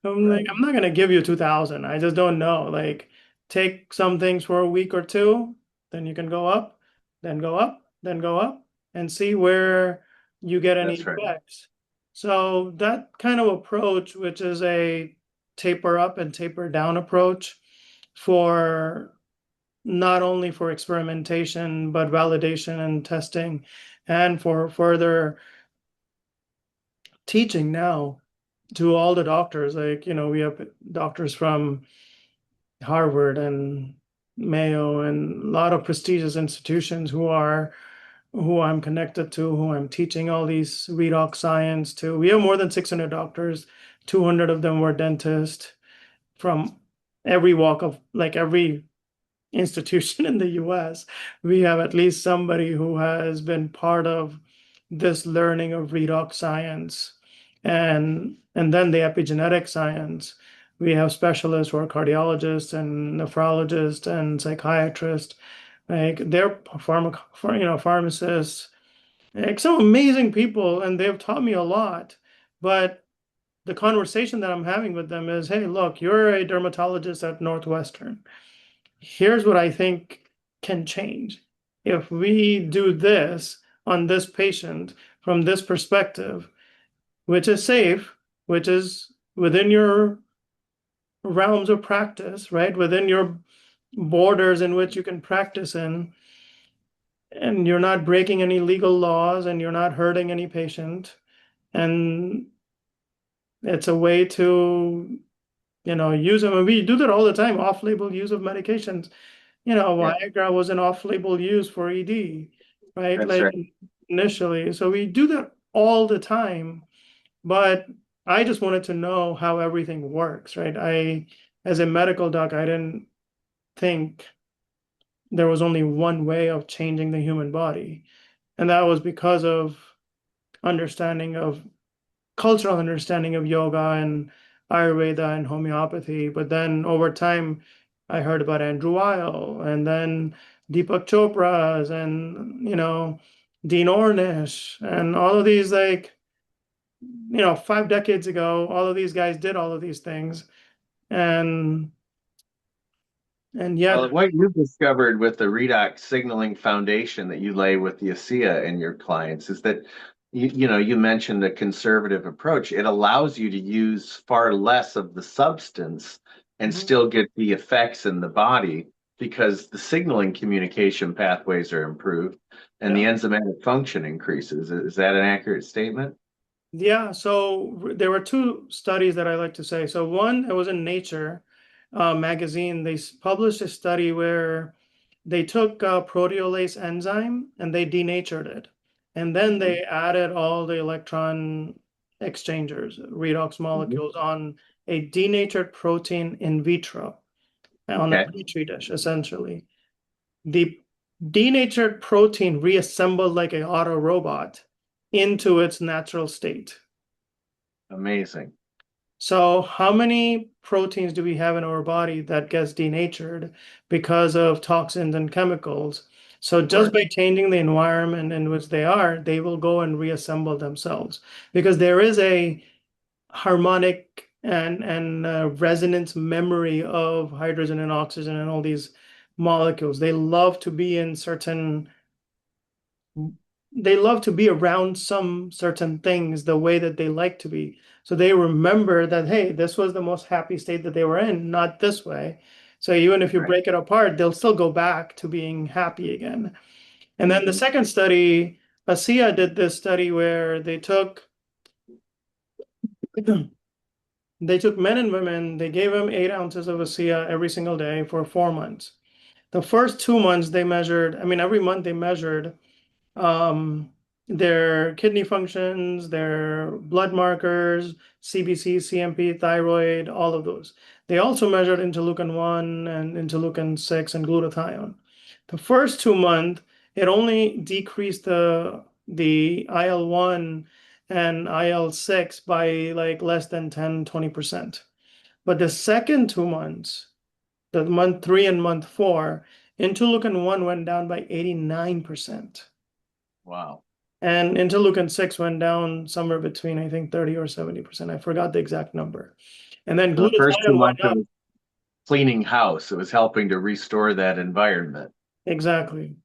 I'm like, Right. I'm not going to give you 2000. I just don't know. Like, take some things for a week or two, then you can go up, then go up, then go up, and see where you get any That's right. effects. So that kind of approach, which is a taper up and taper down approach for not only for experimentation, but validation and testing, and for further teaching now to all the doctors. Like, we have doctors from Harvard and Mayo and a lot of prestigious institutions who I'm connected to, who I'm teaching all these redox science to. We have more than 600 doctors. 200 of them were dentists from every walk of, like, every institution in the US. We have at least somebody who has been part of this learning of redox science. And then the epigenetic science. We have specialists who are cardiologists and nephrologists and psychiatrists. Like, they're pharmacists, like some amazing people, and they've taught me a lot. But the conversation that I'm having with them is, hey, look, you're a dermatologist at Northwestern. Here's what I think can change. If we do this on this patient from this perspective, which is safe, which is within your realms of practice, right? Within your borders in which you can practice in, and you're not breaking any legal laws and you're not hurting any patient. And it's a way to, use them. And we do that all the time, off-label use of medications. Yeah, Viagra was an off-label use for ED, right? that's Like, right. initially. So we do that all the time. But I just wanted to know how everything works, right? As a medical doc, I didn't think there was only one way of changing the human body. And that was because of understanding of cultural understanding of yoga and Ayurveda and homeopathy. But then over time, I heard about Andrew Weil and then Deepak Chopra's and, Dean Ornish and all of these, like, 5 decades ago, all of these guys did all of these things. And yet, Well, what you've discovered with the redox signaling foundation that you lay with the ASEA in your clients is that you mentioned a conservative approach. It allows you to use far less of the substance and Mhm. still get the effects in the body. because the signaling communication pathways are improved and the Yeah. enzymatic function increases. Is that an accurate statement? Yeah, so there were two studies that I like to say. So one, it was in Nature magazine. They published a study where they took proteolase enzyme and they denatured it. And then Hmm. they added all the electron exchangers, redox Hmm. molecules on a denatured protein in vitro on a Okay, petri dish, essentially. The denatured protein reassembled like an auto robot into its natural state. amazing. So how many proteins do we have in our body that gets denatured because of toxins and chemicals? So Of just course. by changing the environment in which they are, they will go and reassemble themselves because there is a harmonic and resonance memory of hydrogen and oxygen and all these molecules. They love to be around some certain things the way that they like to be. So they remember that, hey, this was the most happy state that they were in, not this way. So even if you Right. break it apart, they'll still go back to being happy again. And then the Hmm. second study, ASEA did this study where they took men and women, they gave them 8 ounces of ASEA every single day for 4 months. The first 2 months they measured, I mean, every month they measured um, their kidney functions, their blood markers, CBC, CMP, thyroid, all of those. They also measured interleukin 1 and interleukin 6 and glutathione. The first 2 months, it only decreased the IL-1 and IL-6 by like less than 10, 20%. But the second 2 months, the month 3 and month 4, interleukin 1 went down by 89%. Wow. And interleukin 6 went down somewhere between, I think, 30 or 70%. I forgot the exact number. And then So the first two glutathione went months it up. was cleaning house. It was helping to restore that environment. Exactly.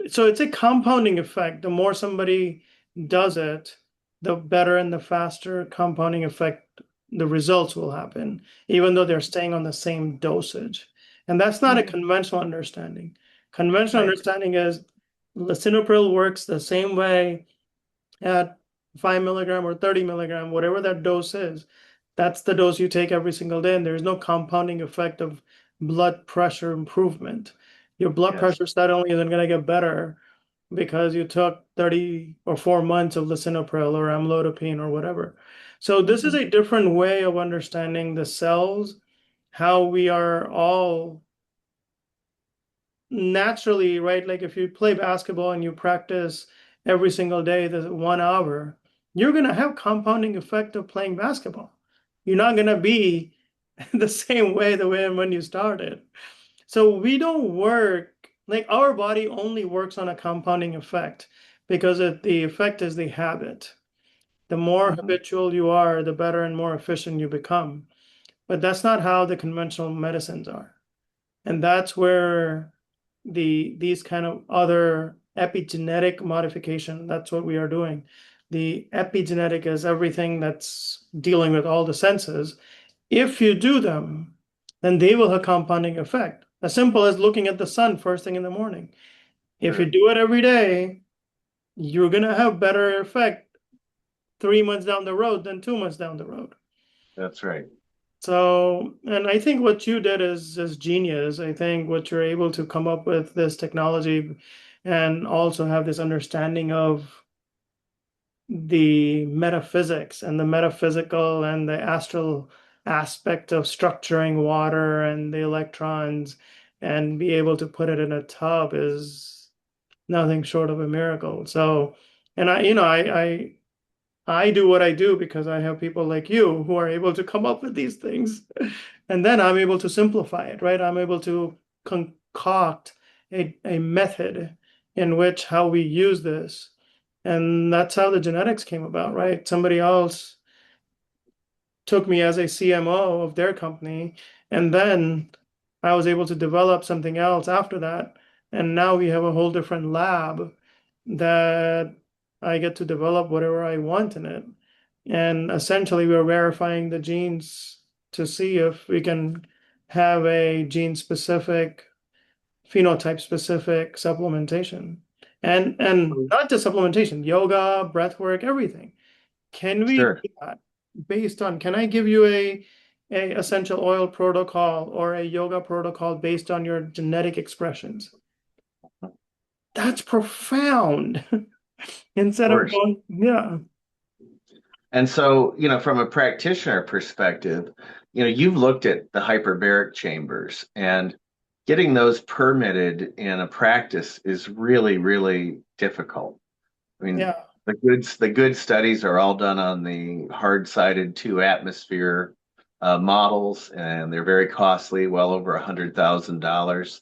So it's a compounding effect. The more somebody does it, the better and the faster compounding effect the results will happen, even though they're staying on the same dosage. And that's not a Mhm. conventional understanding. Conventional Right. understanding is lisinopril works the same way at 5 milligram or 30 milligram, whatever that dose is, that's the dose you take every single day. And there's no compounding effect of blood pressure improvement. Your blood Yes. pressure not only isn't going to get better because you took 30 or 4 months of lisinopril or amlodipine or whatever. So this is Hmm. a different way of understanding the cells, how we are all naturally, right? Like if you play basketball and you practice every single day, the 1 hour, you're going to have compounding effect of playing basketball. You're not going to be the same way the way when you started. So we don't work like our body only works on a compounding effect because the effect is the habit. The more Hmm. habitual you are, the better and more efficient you become. But that's not how the conventional medicines are. And that's where these kind of other epigenetic modification, that's what we are doing. The epigenetic is everything that's dealing with all the senses. If you do them, then they will have compounding effect. As simple as looking at the sun first thing in the morning. If you Sure. do it every day, you're gonna have better effect 3 months down the road than 2 months down the road. That's right. So, and I think what you did is genius. I think what you're able to come up with this technology and also have this understanding of the metaphysics and the metaphysical and the astral aspect of structuring water and the electrons and be able to put it in a tub is nothing short of a miracle. So, and I do what I do because I have people like you who are able to come up with these things. And then I'm able to simplify it, right? I'm able to concoct a method in which how we use this. And that's how the genetics came about, right? Somebody else took me as a CMO of their company, and then I was able to develop something else after that. And now we have a whole different lab that I get to develop whatever I want in it. And essentially, we're verifying the genes to see if we can have a gene specific phenotype-specific supplementation. And not just supplementation, yoga, breathwork, everything. Can we Sure. do that based on, can I give you a essential oil protocol or a yoga protocol based on your genetic expressions? That's profound. Of Instead of course. going, yeah, And so, from a practitioner perspective, you've looked at the hyperbaric chambers, and getting those permitted in a practice is really, really difficult. I mean, yeah, the good studies are all done on the hard-sided 2 atmosphere models, and they're very costly, well over $100,000.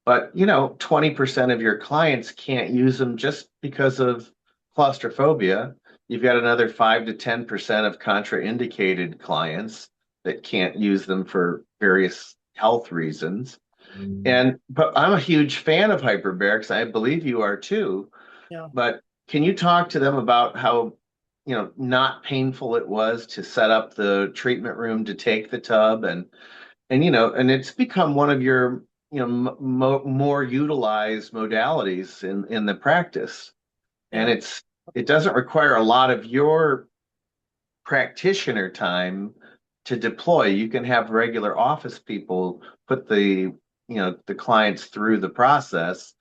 But 20% of your clients can't use them just because of claustrophobia. You've got another 5 to 10% of contraindicated clients that can't use them for various health reasons. But I'm a huge fan of hyperbarics. I believe you are too. yeah, But can you talk to them about how, not painful it was to set up the treatment room to take the tub, and it's become one of your, more utilized modalities in the practice. And yeah, it doesn't require a lot of your practitioner time to deploy. You can have regular office people put the clients through the process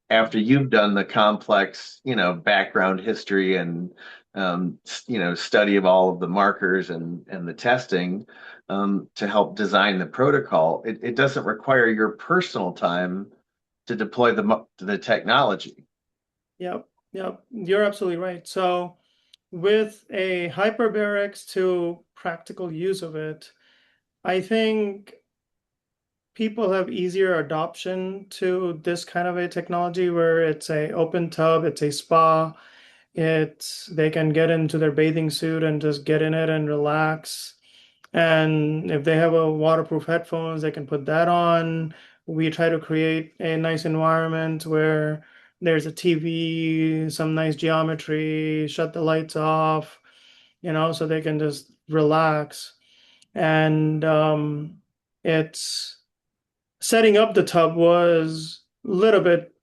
after you've done the complex, background history and study of all of the markers and the testing to help design the protocol. It doesn't require your personal time to deploy the technology. yep, yep. You're absolutely right. So with a hyperbarics to practical use of it, I think people have easier adoption to this kind of a technology where it's a open tub, it's a spa, they can get into their bathing suit and just get in it and relax. And if they have a waterproof headphones, they can put that on. We try to create a nice environment where there's a TV, some nice geometry, shut the lights off, so they can just relax. And it's setting up the tub was a little bit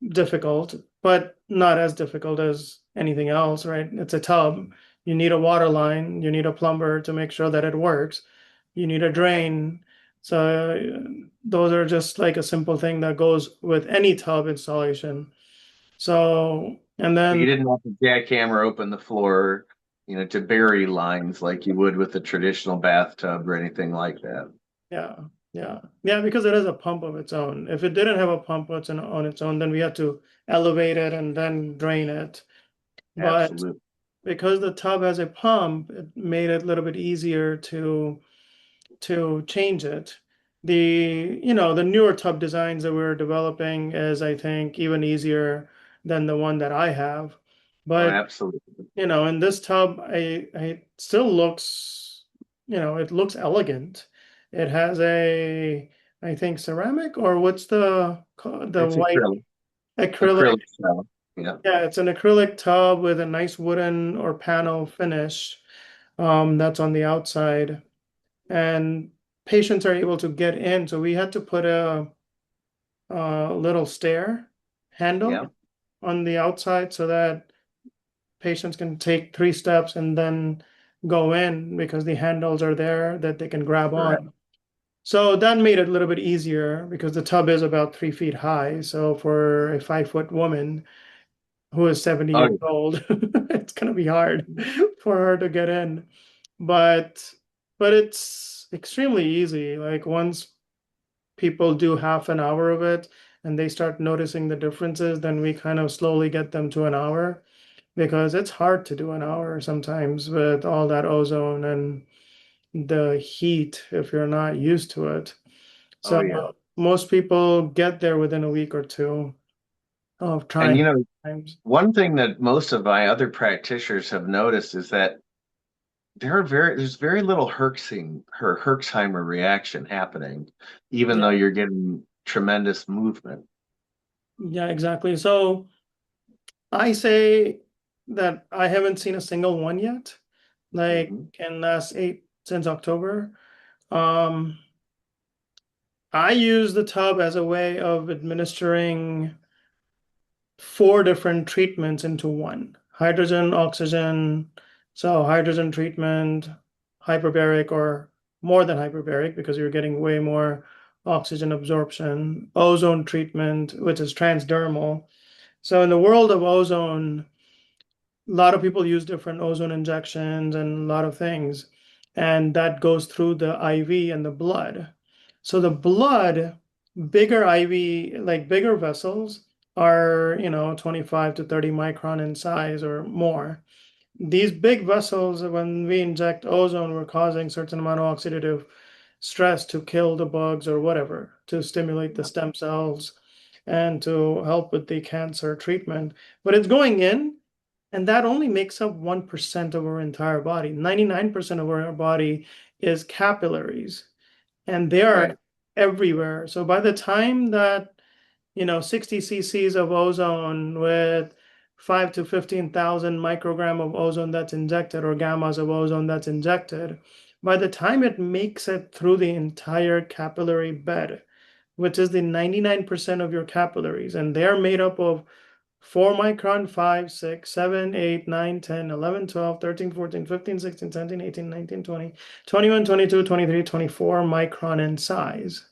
difficult, but not as difficult as anything else, right? It's a tub. You need a water line, you need a plumber to make sure that it works. You need a drain. So those are just like a simple thing that goes with any tub installation. So, and So you then, didn't have to jackhammer open the floor, to bury lines like you would with a traditional bathtub or anything like that. yeah, yeah, yeah, because it has a pump of its own. If it didn't have a pump on its own, then we had to elevate it and then drain it. But Absolutely. because the tub has a pump, it made it a little bit easier to change it. The newer tub designs that we're developing is, I think, even easier than the one that I have. Oh, But, absolutely. in this tub, I still looks, it looks elegant. It has I think ceramic, or what's the It's white acrylic. acrylic. Acrylic shell. Yeah. Yeah, it's an acrylic tub with a nice wooden or panel finish that's on the outside. And patients are able to get in. So we had to put a little stair Yeah. handle on the outside so that patients can take 3 steps and then go in because the handles are there that they can grab Correct. on. So that made it a little bit easier because the tub is about 3 feet high. So for a 5 foot woman who is 70 Oh, years old, it's going to be hard for her to get in. But it's extremely easy. Like once people do half an hour of it and they start noticing the differences, then we kind of slowly get them to an hour because it's hard to do an hour sometimes with all that ozone and the heat if you're not used to it. oh So yeah. most people get there within a week or two of And trying times. one thing that most of my other practitioners have noticed is that there's very little Herxheimer reaction happening, even Yeah, though you're getting tremendous movement. yeah, exactly. So I say that I haven't seen a single one yet, like Mhm. in last eight since October. Um, I use the tub as a way of administering four different treatments into one. Hydrogen, oxygen, so hydrogen treatment, hyperbaric or more than hyperbaric because you're getting way more oxygen absorption, ozone treatment, which is transdermal. So in the world of ozone, a lot of people use different ozone injections and a lot of things, and that goes through the IV and the blood. So the blood, bigger IV, like bigger vessels, are 25 to 30 micron in size or more. These big vessels, when we inject ozone, we're causing certain amount of oxidative stress to kill the bugs or whatever, to stimulate the stem cells and to help with the cancer treatment. But it's going in, and that only makes up 1% of our entire body. 99% of our body is capillaries, and they Right. are everywhere. So by the time that, 60 cc's of ozone with 5 to 15,000 microgram of ozone that's injected or gammas of ozone that's injected, by the time it makes it through the entire capillary bed, which is the 99% of your capillaries, and they're made up of 4 micron, 5, 6, 7, 8, 9, 10, 11, 12, 13, 14, 15, 16, 17, 18, 19, 20, 21, 22, 23, 24 micron in size.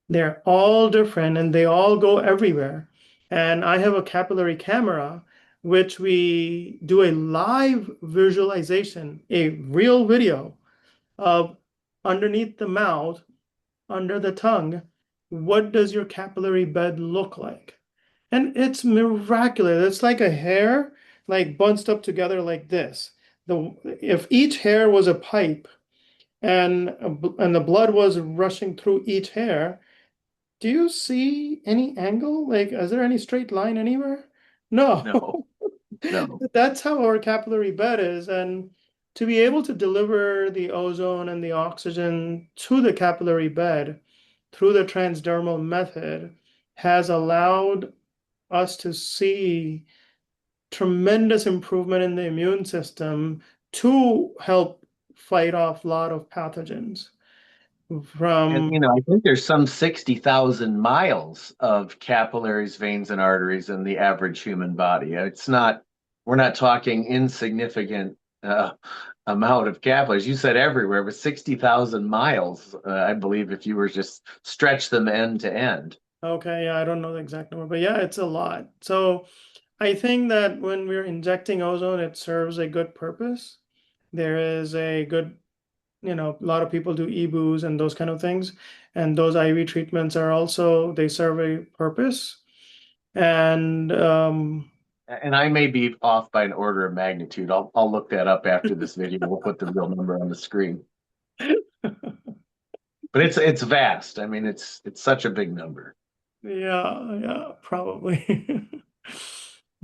They're all different and they all go everywhere. And I have a capillary camera, which we do a live visualization, a real video of underneath the mouth, under the tongue, what does your capillary bed look like? And it's miraculous. It's like a hair, like bunched up together like this. If each hair was a pipe and the blood was rushing through each hair, do you see any angle? Like, is there any straight line anywhere? No, No. no. That's how our capillary bed is. And to be able to deliver the ozone and the oxygen to the capillary bed through the transdermal method has allowed us to see tremendous improvement in the immune system to help fight off a lot of pathogens And from. I think there's some 60,000 miles of capillaries, veins, and arteries in the average human body. We're not talking insignificant amount of capillaries. You said everywhere, but 60,000 miles, I believe, if you were just stretch them end to end. Okay, yeah, I don't know the exact number, but yeah, it's a lot. So I think that when we're injecting ozone, it serves a good purpose. There is a good, a lot of people do EBOs and those kind of things. And those IV treatments are also, they serve a purpose. And And I may be off by an order of magnitude. I'll look that up after this video. We'll put the real number on the screen. But it's vast. I mean, it's such a big number. yeah, yeah, probably.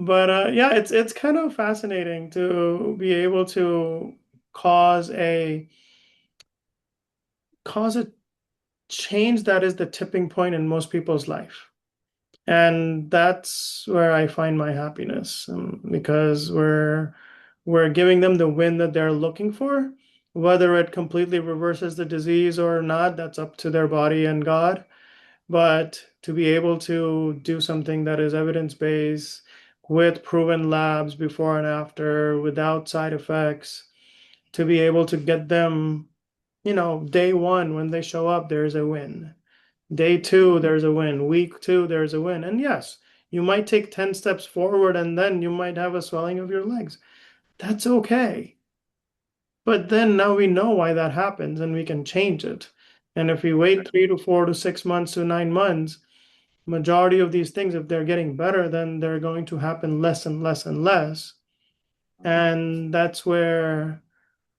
But yeah, it's kind of fascinating to be able to cause a cause a change that is the tipping point in most people's life. And that's where I find my happiness, because we're giving them the win that they're looking for. Whether it completely reverses the disease or not, that's up to their body and God. But to be able to do something that is evidence-based with proven labs before and after, without side effects, to be able to get them, day one when they show up, there's a win. Day two, there's a win. Week two, there's a win. And yes, you might take 10 steps forward and then you might have a swelling of your legs. That's okay. But then now we know why that happens and we can change it. And if we wait 3 to 4 to 6 months to 9 months, majority of these things, if they're getting better, then they're going to happen less and less and less. And that's where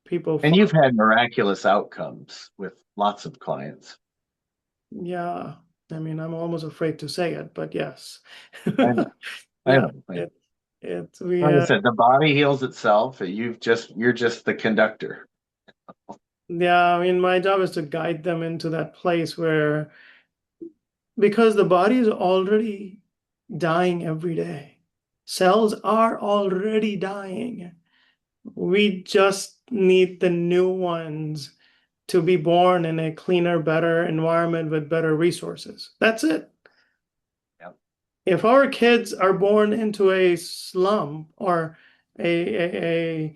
people And find, you've had miraculous outcomes with lots of clients. yeah, I mean, I'm almost afraid to say it, but yes. I know. I Yeah, know. we Like I said, the body heals itself. You're just the conductor. yeah, I mean, my job is to guide them into that place where, because the body is already dying every day. Cells are already dying. We just need the new ones to be born in a cleaner, better environment with better resources. That's it. Yep. If our kids are born into a slum or a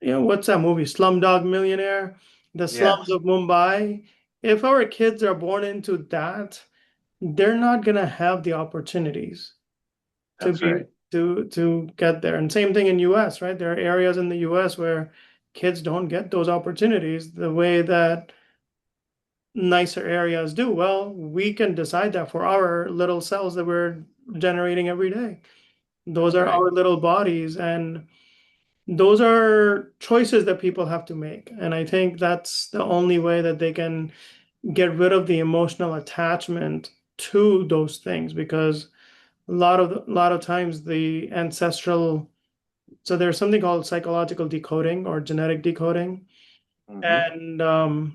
what's that movie, Slumdog Millionaire, the slums Yes, of Mumbai. If our kids are born into that, they're not gonna have the opportunities to that's be right. to get there. And same thing in US, right? There are areas in the US where kids don't get those opportunities the way that nicer areas do. Well, we can decide that for our little cells that we're generating every day. Those That's are right. our little bodies, and those are choices that people have to make. And I think that's the only way that they can get rid of the emotional attachment to those things, because a lot of times the ancestral, so there's something called psychological decoding or genetic decoding. Hmm. And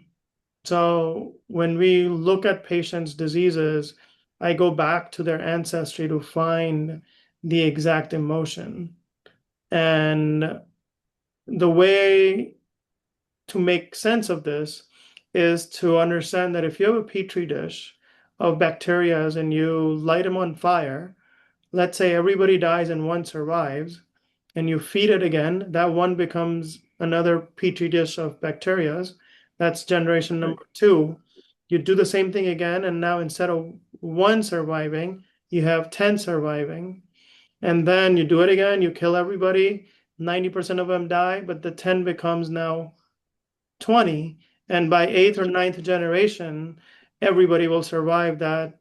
so when we look at patients' diseases, I go back to their ancestry to find the exact emotion. And the way to make sense of this is to understand that if you have a petri dish of bacteria and you light them on fire, let's say everybody dies and one survives, and you feed it again, that one becomes another petri dish of bacteria. That's generation Right. number two. You do the same thing again, and now instead of one surviving, you have 10 surviving. And then you do it again, you kill everybody, 90% of them die, but the 10 becomes now 20. And by eighth or ninth generation, everybody will survive that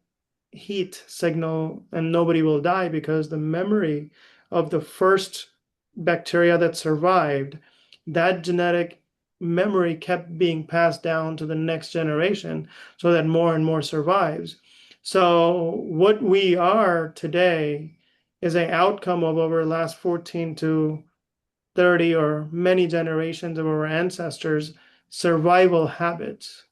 heat signal and nobody will die, because the memory of the first bacteria that survived, that genetic memory kept being passed down to the next generation so that more and more survives. So what we are today is an outcome of over the last 14 to 30 or many generations of our ancestors' survival habits.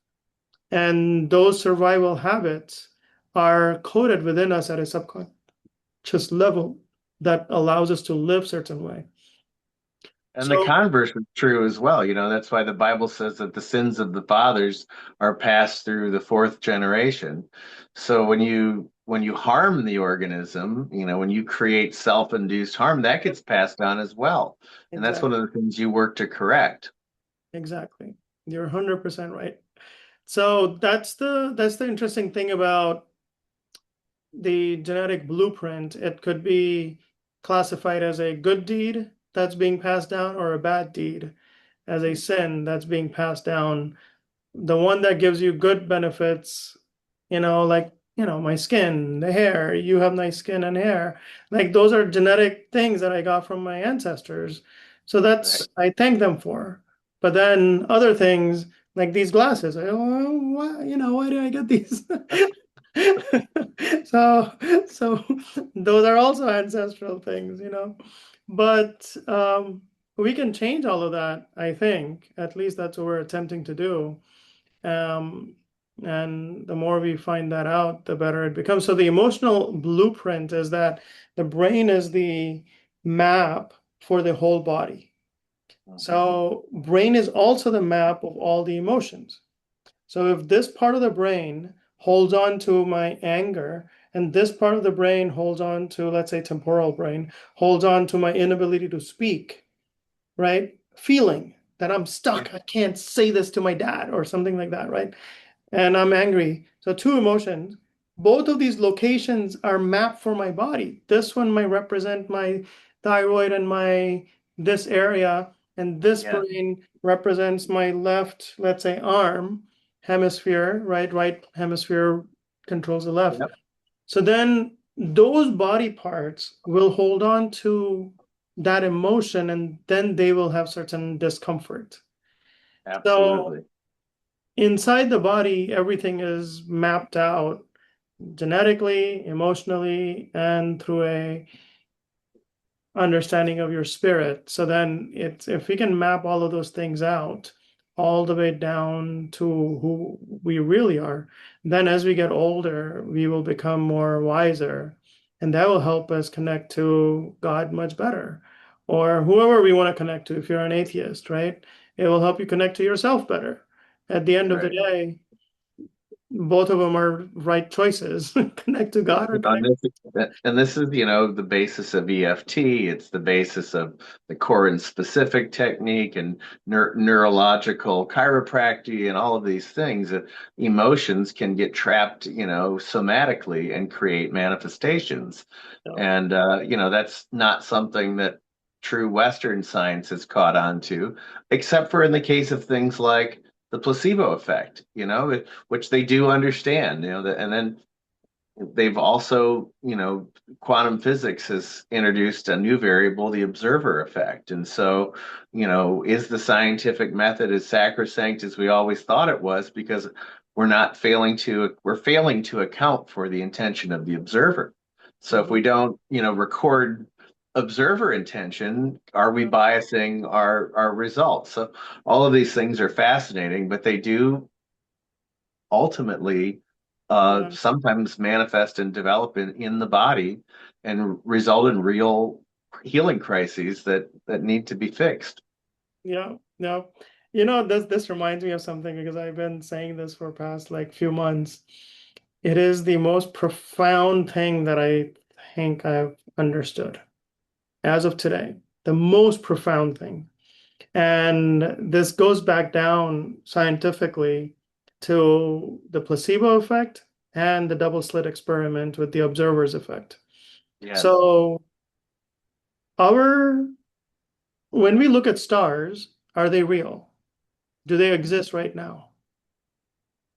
And those survival habits are coded within us at a subconscious level that allows us to live certain way. And the So converse is true as well. That's why the Bible says that the sins of the fathers are passed through the fourth generation. So when you harm the organism, when you create self-induced harm, that gets passed on as well. And that's one exactly, of the things you work to correct. exactly. You're 100% right. So that's the interesting thing about the genetic blueprint. It could be classified as a good deed that's being passed down, or a bad deed as a sin that's being passed down. The one that gives you good benefits, like, my skin, the hair, you have nice skin and hair. Like those are genetic things that I got from my ancestors. So Right. I thank them for. But then other things like these glasses, why do I get these? So, so those are also ancestral things. But we can change all of that, I think. At least that's what we're attempting to do. Um, and the more we find that out, the better it becomes. So the emotional blueprint is that the brain is the map for the whole body. Mhm. So brain is also the map of all the emotions. So if this part of the brain holds on to my anger, and this part of the brain holds on to, let's say, temporal brain, holds on to my inability to speak, right? Feeling that I'm Yeah. stuck. I can't say this to my dad or something like that, right? And I'm angry. So two emotions. Both of these locations are mapped for my body. This one might represent my thyroid and my this area, and this Yeah. brain represents my left, let's say, arm hemisphere, right? Right hemisphere controls the left. Yep. So then those body parts will hold on to that emotion, and then they will have certain discomfort. So Absolutely. inside the body, everything is mapped out genetically, emotionally, and through a understanding of your spirit. So then it's if we can map all of those things out all the way down to who we really are, then as we get older, we will become more wiser. And that will help us connect to God much better, or whoever we want to connect to if you're an atheist, right? It will help you connect to yourself better. At the end of the Right. day, both of them are right choices. Connect to Yeah, God or and connect. this is, the basis of EFT. It's the basis of the core and specific technique and neurological chiropractic and all of these things. That emotions can get trapped, somatically and create manifestations. No, And that's not something that true Western science has caught on to, except for in the case of things like the placebo effect, which they do understand, and then they've also, quantum physics has introduced a new variable, the observer effect. And so, is the scientific method as sacrosanct as we always thought it was? Because we're failing to account for the intention of the observer. So if mhm. we don't, record observer intention, are we Yeah, biasing our results? So all of these things are fascinating, but they do ultimately yeah, sometimes manifest and develop in the body and result in real healing crises that need to be fixed. yeah, yeah. This reminds me of something because I've been saying this for past like few months. It is the most profound thing that I think I've understood as of today. The most profound thing. And this goes back down scientifically to the placebo effect and the double slit experiment with the observer's effect. Yes, So, our when we look at stars, are they real? Do they exist right now?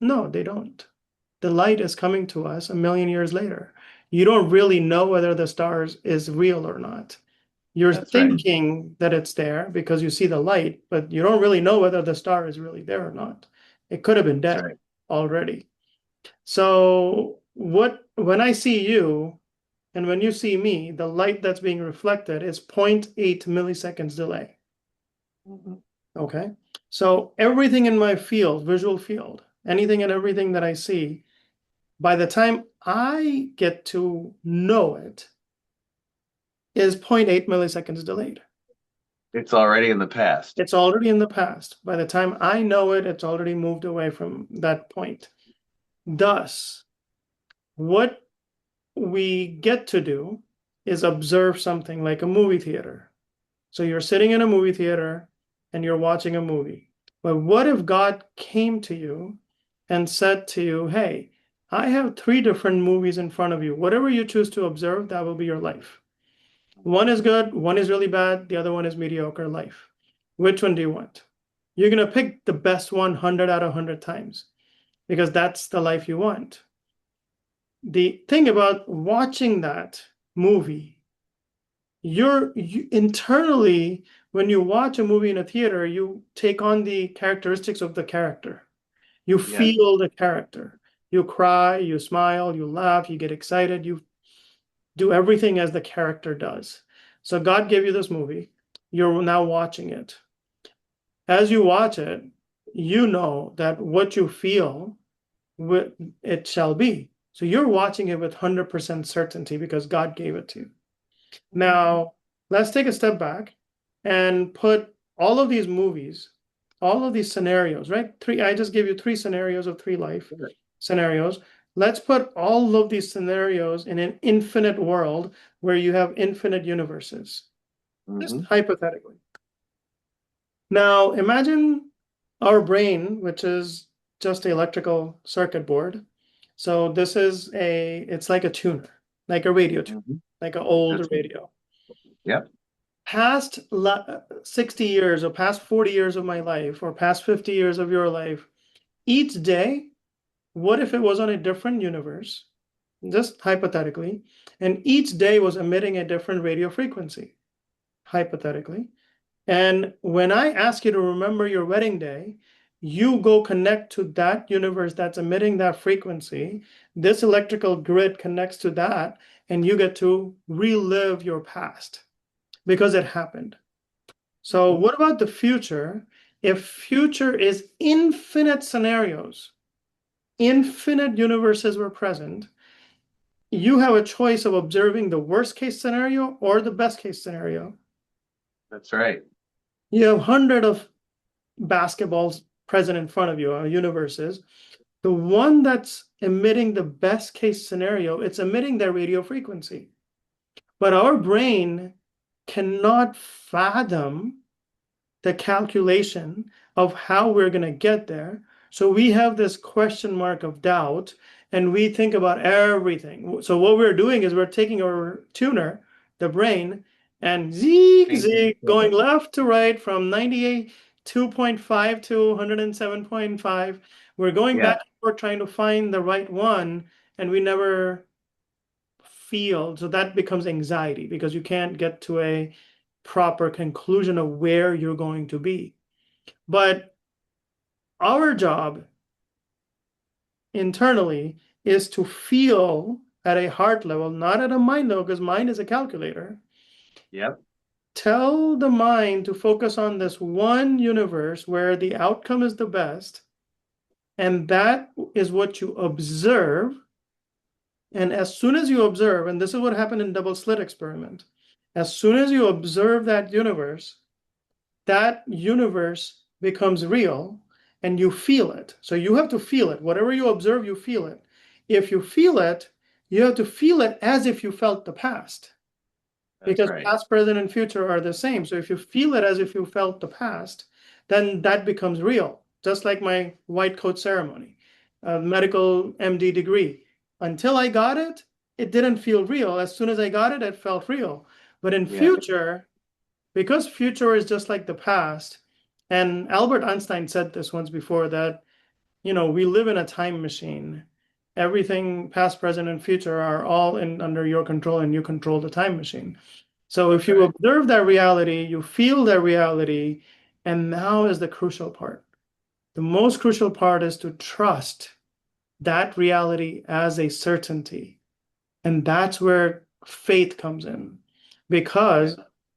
No, they don't. The light is coming to us a million years later. You don't really know whether the stars is real or not. You're that's right. thinking that it's there because you see the light, but you don't really know whether the star is really there or not. It could have been That's dead right. already. So when I see you and when you see me, the light that's being reflected is zero point 0.8 milliseconds delay. Mhm. Okay. So everything in my field, visual field, anything and everything that I see, by the time I get to know it, is zero point 0.8 milliseconds delayed. It's already in the past. It's already in the past. By the time I know it, it's already moved away from that point. Thus, what we get to do is observe something like a movie theater. So you're sitting in a movie theater and you're watching a movie. But what if God came to you and said to you, hey, I have three different movies in front of you. Whatever you choose to observe, that will be your life. One is good, one is really bad, the other one is mediocre life. Which one do you want? You're going to pick the best one 100 out of 100 times because that's the life you want. The thing about watching that movie, internally, when you watch a movie in a theater, you take on the characteristics of the character. You Yes. feel the character. You cry, you smile, you laugh, you get excited, you do everything as the character does. So God gave you this movie. You're now watching it. As you watch it, you know that what you feel, it shall be. So you're watching it with 100% certainty because God gave it to you. Now, let's take a step back and put all of these movies, all of these scenarios, right? I just gave you three scenarios of three life scenarios. Let's put all of these scenarios in an infinite world where you have infinite universes, just Mm-hmm. hypothetically. Now, imagine our brain, which is just an electrical circuit board. So it's like a tuner, like a radio tuner, Hmm. like an old That's it. radio. Yep. Past 60 years or past 40 years of my life or past 50 years of your life, each day, what if it was on a different universe, just hypothetically, and each day was emitting a different radio frequency, hypothetically. And when I ask you to remember your wedding day, you go connect to that universe that's emitting that frequency. This electrical grid connects to that, and you get to relive your past because it happened. So, Hmm. what about the future? If future is infinite scenarios, infinite universes were present, you have a choice of observing the worst case scenario or the best case scenario. That's right. You have hundred of basketballs present in front of you, universes. The one that's emitting the best case scenario, it's emitting their radio frequency. But our brain cannot fathom the calculation of how we're going to get there. So we have this question mark of doubt and we think about everything. So what we're doing is we're taking our tuner, the brain, and zig going left to right from 92.5 to 107.5. We're going Yeah, back and forth trying to find the right one, and we never feel. So that becomes anxiety because you can't get to a proper conclusion of where you're going to be. But our job internally is to feel at a heart level, not at a mind level, because mind is a calculator. yep, Tell the mind to focus on this one universe where the outcome is the best, and that is what you observe. And as soon as you observe, and this is what happened in double slit experiment, as soon as you observe that universe becomes real and you feel it. So you have to feel it. Whatever you observe, you feel it. If you feel it, you have to feel it as if you felt the past, that's because right. past, present, and future are the same. So if you feel it as if you felt the past, then that becomes real. Just like my white coat ceremony, a medical MD degree. Until I got it, it didn't feel real. As soon as I got it, it felt real. But in Yeah, future, because future is just like the past, and Albert Einstein said this once before that, we live in a time machine. Everything past, present, and future are all under your control, and you control the time machine. So if that's you right. observe that reality, you feel that reality, and now is the crucial part. The most crucial part is to trust that reality as a certainty. And that's where faith comes in. Yeah, Because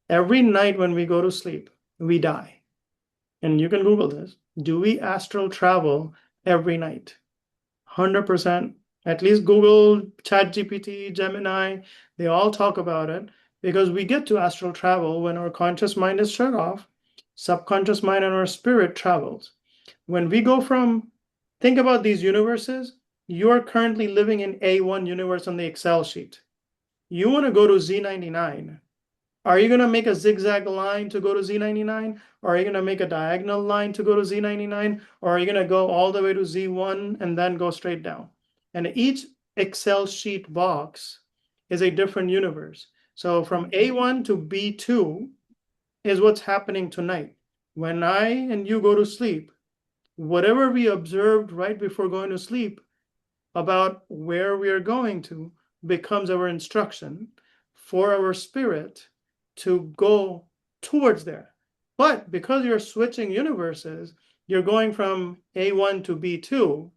every night when we go to sleep, we die. And you can Google this. Do we astral travel every night? 100%. At least Google, ChatGPT, Gemini, they all talk about it because we get to astral travel when our conscious mind is shut off, subconscious mind and our spirit travels. When we go from, think about these universes, you're currently living in A1 universe on the Excel sheet. You want to go to Z99. Are you going to make a zigzag line to go to Z99? Or are you going to make a diagonal line to go to Z99? Or are you going to go all the way to Z1 and then go straight down? And each Excel sheet box is a different universe. So from A1 to B2 is what's happening tonight. When I and you go to sleep, whatever we observed right before going to sleep about where we are going to becomes our instruction for our spirit to go towards there. But because you're switching universes, you're going from A1 to B2,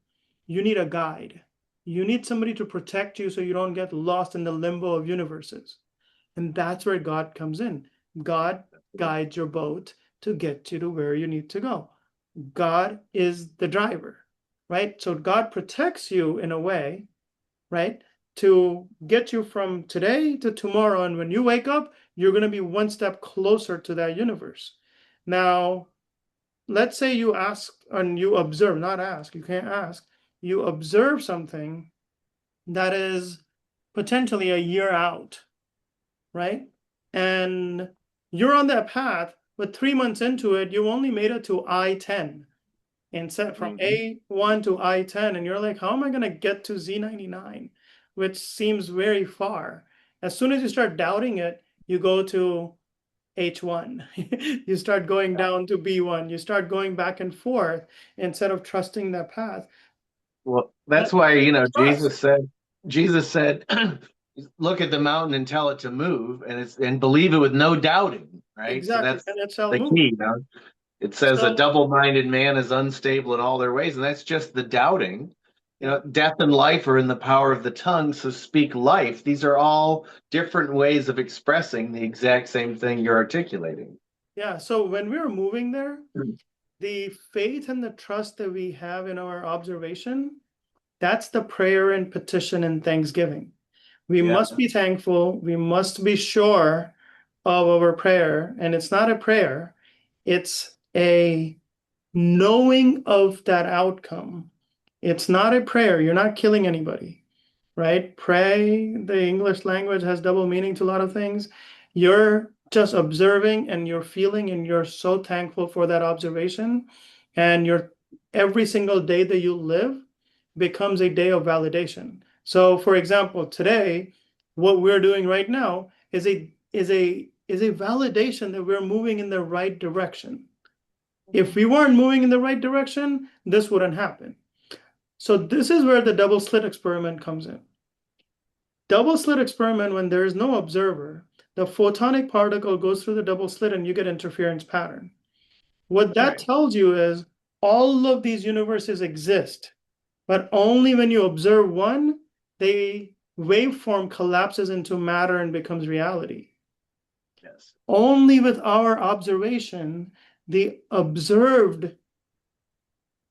you need a guide. You need somebody to protect you so you don't get lost in the limbo of universes. And that's where God comes in. God guides your boat to get you to where you need to go. God is the driver, right? So God protects you in a way, right, to get you from today to tomorrow. And when you wake up, you're going to be one step closer to that universe. Now, let's say you ask and you observe, not ask, you can't ask, you observe something that is potentially a year out, right? And you're on that path, but 3 months into it, you only made it to I-10 and set from hmm A1 to I-10. And you're like, how am I going to get to Z99? Which seems very far. As soon as you start doubting it, you go to H1. You start going down to B1. You start going back and forth instead of trusting that path. Well, That that's why, trust. Jesus said, look at the mountain and tell it to move, and believe it with no doubting, right? So Exactly. that's And it shall the move. key. It says a So, double-minded man is unstable in all their ways, and that's just the doubting. yeah. Death and life are in the power of the tongue, so speak life. These are all different ways of expressing the exact same thing you're articulating. Yeah. So when we were moving there, the faith and the trust that we have in our observation, that's the prayer and petition and thanksgiving. We Yeah, must be thankful. We must be sure of our prayer. And it's not a prayer, it's a knowing of that outcome. It's not a prayer. You're not killing anybody, right? Pray, the English language has double meaning to a lot of things. You're just observing and you're feeling, and you're so thankful for that observation. And you're every single day that you live becomes a day of validation. So, for example, today, what we're doing right now is a validation that we're moving in the right direction. If we weren't moving in the right direction, this wouldn't happen. So this is where the double slit experiment comes in. Double slit experiment, when there is no observer, the photonic particle goes through the double slit and you get interference pattern. What that tells you is all of these universes exist, but only when you observe one, the waveform collapses into matter and becomes reality. Yes. Only with our observation, the observed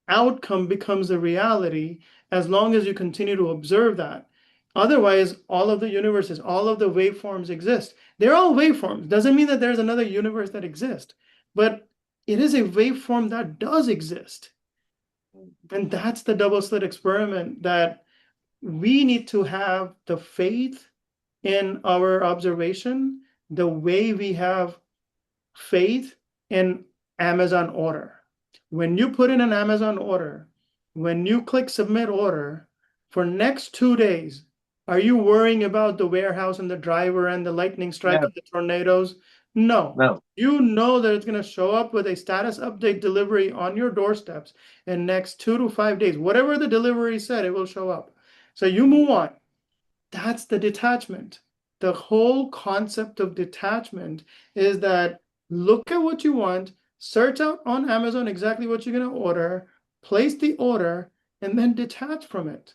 outcome becomes a reality as long as you continue to observe that. Otherwise, all of the universes, all of the waveforms exist. They're all waveforms. Doesn't mean that there's another universe that exists, but it is a waveform that does exist. And that's the double slit experiment, that we need to have the faith in our observation the way we have faith in Amazon order. When you put in an Amazon order, when you click submit order, for next 2 days, are you worrying about the warehouse and the driver and the lightning strike Yeah. and the tornadoes? No. No. You know that it's going to show up with a status update delivery on your doorsteps in next 2 to 5 days. Whatever the delivery said, it will show up. So you move on. That's the detachment. The whole concept of detachment is that look at what you want, search out on Amazon exactly what you're going to order, place the order, and then detach from it.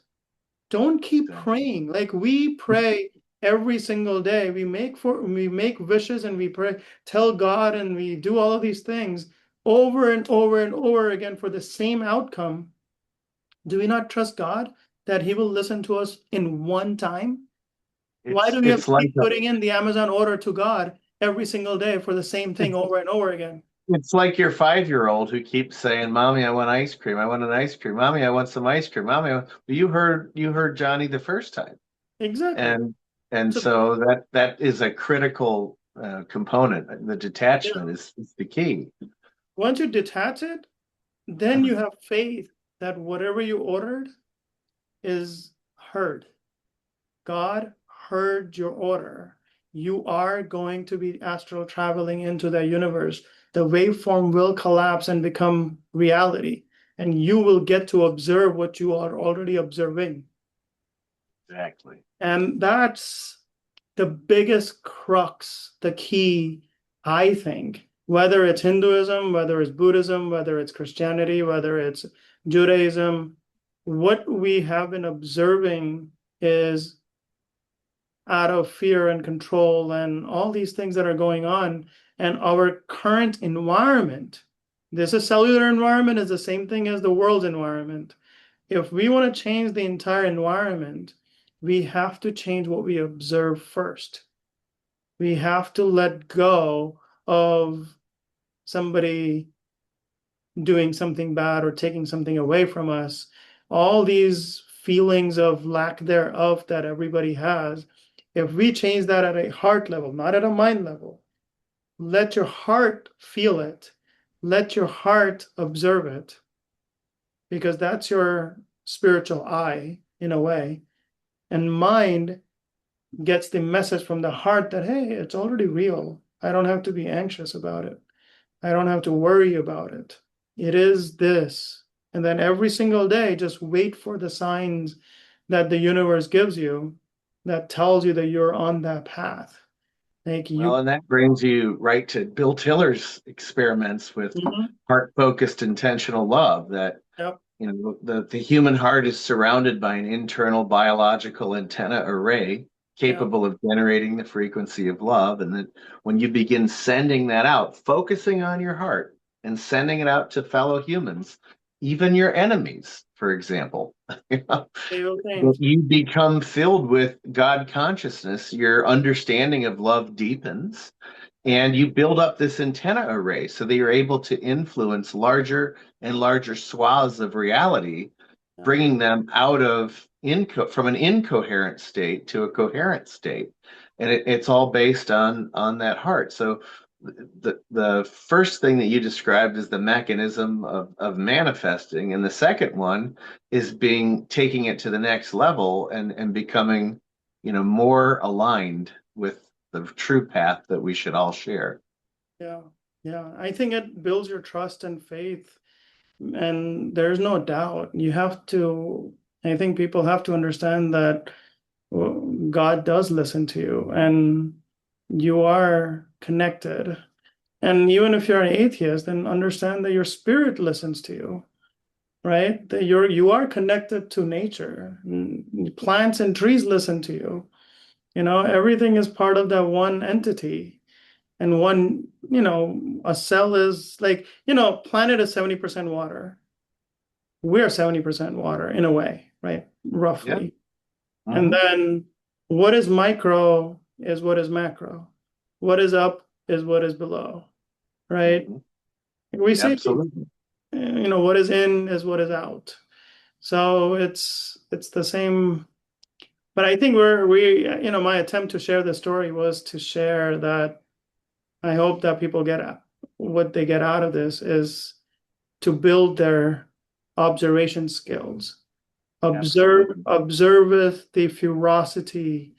Don't keep praying. Like we pray every single day. We make wishes and we pray, tell God, and we do all of these things over and over and over again for the same outcome. Do we not trust God that He will listen to us in one time? Why do we have It's to like keep putting in the Amazon order to God every single day for the same thing over and over again? it's like your 5-year-old who keeps saying, "Mommy, I want ice cream. I want an ice cream. Mommy, I want some ice cream. Mommy, you heard Johnny the first time." Exactly. And and So so that is a critical component. The yeah, detachment is the key. once you detach it, then you have faith that whatever you ordered is heard. God heard your order. You are going to be astral traveling into the universe. The waveform will collapse and become reality, and you will get to observe what you are already observing. Exactly. And that's the biggest crux, the key, I think, whether it's Hinduism, whether it's Buddhism, whether it's Christianity, whether it's Judaism, what we have been observing is out of fear and control and all these things that are going on. And our current environment, this is cellular environment, is the same thing as the world's environment. If we want to change the entire environment, we have to change what we observe first. We have to let go of somebody doing something bad or taking something away from us. All these feelings of lack thereof that everybody has, if we change that at a heart level, not at a mind level, let your heart feel it, let your heart observe it, because that's your spiritual eye in a way. And mind gets the message from the heart that, hey, it's already real. I don't have to be anxious about it. I don't have to worry about it. It is this. And then every single day, just wait for the signs that the universe gives you that tells you that you're on that path. Like Well, you. and that brings you right to Bill Tiller's experiments with Mhm. heart-focused intentional love. That Yep. the human heart is surrounded by an internal biological antenna array Yep. capable of generating the frequency of love. And that when you begin sending that out, focusing on your heart and sending it out to fellow humans, even your enemies, for example, you know, They will that change. you become filled with God consciousness, your understanding of love deepens, and you build up this antenna array so that you're able to influence larger and larger swaths of reality, Yeah. bringing them out of from an incoherent state to a coherent state. And it's all based on that heart. So the first thing that you described is the mechanism of manifesting, and the second one is being taking it to the next level and becoming, more aligned with the true path that we should all share. Yeah. Yeah. I think it builds your trust and faith. And there's no doubt. I think people have to understand that God does listen to you and you are connected. And even if you're an atheist, then understand that your spirit listens to you, right? That you are connected to nature. Plants and trees listen to you. Everything is part of that one entity. And a cell is like, planet is 70% water. We're 70% water in a way, right? Yeah. Roughly. And Hmm. then what is micro is what is macro. What is up is what is below, right? Hmm. We say, Absolutely. what is in is what is out. So it's the same. But I think my attempt to share the story was to share that I hope that people what they get out of this is to build their observation skills. Absolutely. Observeth the ferocity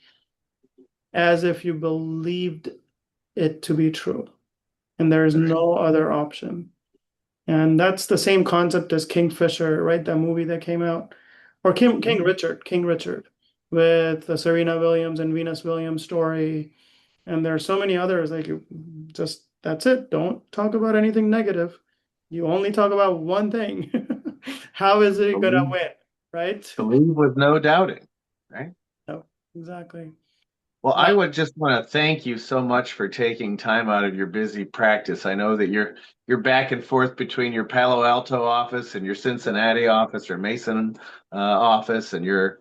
as if you believed it to be true. And there is Right. no other option. And that's the same concept as Kingfisher, right? That movie that came out. Or Hmm. King Richard, with the Serena Williams and Venus Williams story. And there are so many others. Like, just that's it. Don't talk about anything negative. You only talk about one thing. How is it gonna Believe, win? Right? believe with no doubting. Right. No, exactly. Well, Well, I would just want to thank you so much for taking time out of your busy practice. I know that you're back and forth between your Palo Alto office and your Cincinnati office or Mason office, and you're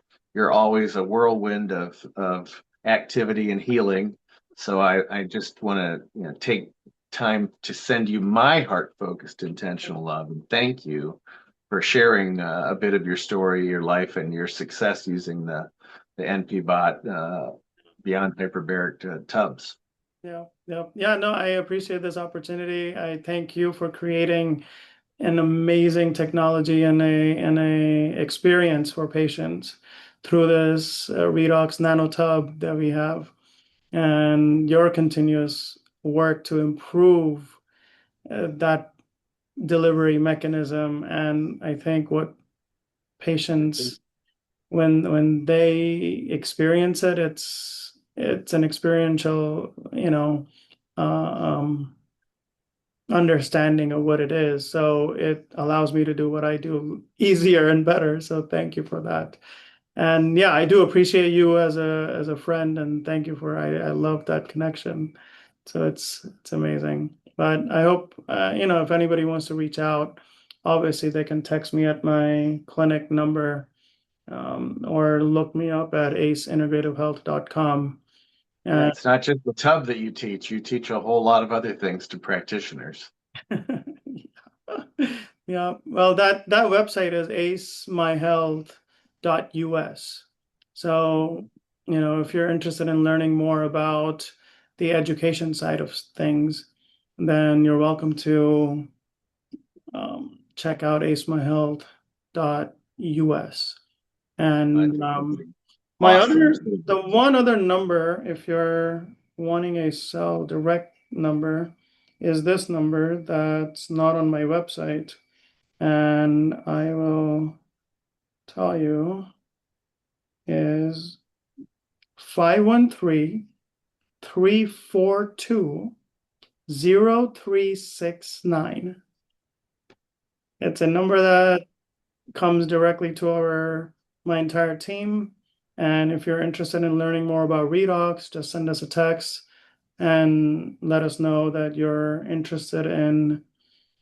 always a whirlwind of activity and healing. So I just want to, take time to send you my heart focused intentional love and thank you for sharing a bit of your story, your life, and your success using the NPBOT beyond hyperbaric tubs. yeah, yeah, yeah. No, I appreciate this opportunity. I thank you for creating an amazing technology and a experience for patients through this Redox nanotub that we have, and your continuous work to improve that delivery mechanism. And I think what patients, when they experience it, it's an experiential, uh, um, understanding of what it is. So it allows me to do what I do easier and better. So thank you for that. And yeah, I do appreciate you as a friend, and thank you for I love that connection. So it's amazing. But I hope if anybody wants to reach out, obviously they can text me at my clinic number, or look me up at aceintegrativehealth.com. Yeah, it's not just the tub that you teach a whole lot of other things to practitioners. Yeah, well, that website is acemyhealth.us. So, if you're interested in learning more about the education side of things, then you're welcome to check out acemyhealth.us. I And think that'd be awesome. the one other number, if you're wanting a cell direct number, is this number that's not on my website. And I will tell you is 513-342-0369. It's a number that comes directly to my entire team. And if you're interested in learning more about Redox, just send us a text and let us know that you're interested in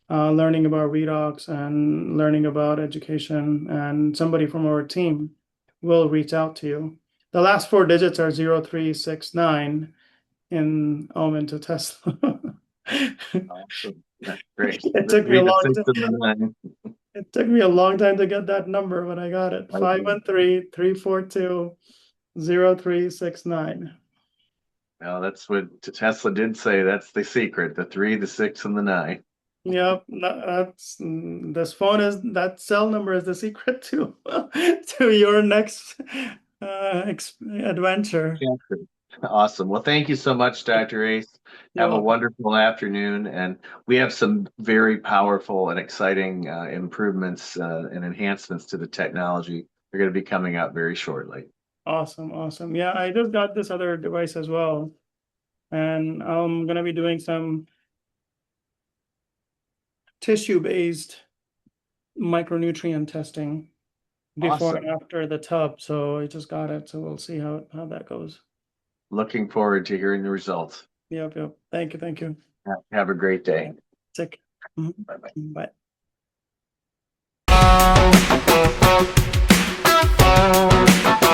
learning about Redox and learning about education, and somebody from our team will reach out to you. The last four digits are 0369, into Tesla. Awesome. That's great. It The took me a 3, the long 6, time. and the 9. It took me a long time to get that number, but I got it. I agree. 513-342-0369. Well, that's what Tesla did say. That's the secret, the 3, the 6, and the 9. Yep, that cell number is the secret to to your next adventure. Awesome. Well, thank you so much, Dr. Ace. You're Have a welcome. wonderful afternoon. And we have some very powerful and exciting improvements and enhancements to the technology. They're going to be coming out very shortly. Awesome. Yeah, I just got this other device as well, and I'm gonna be doing some tissue-based micronutrient testing before and Awesome. after the tub. So I just got it, so we'll see how that goes. Looking forward to hearing the results. Yep. Thank you. Have a great day. Take care. Bye-bye. Bye.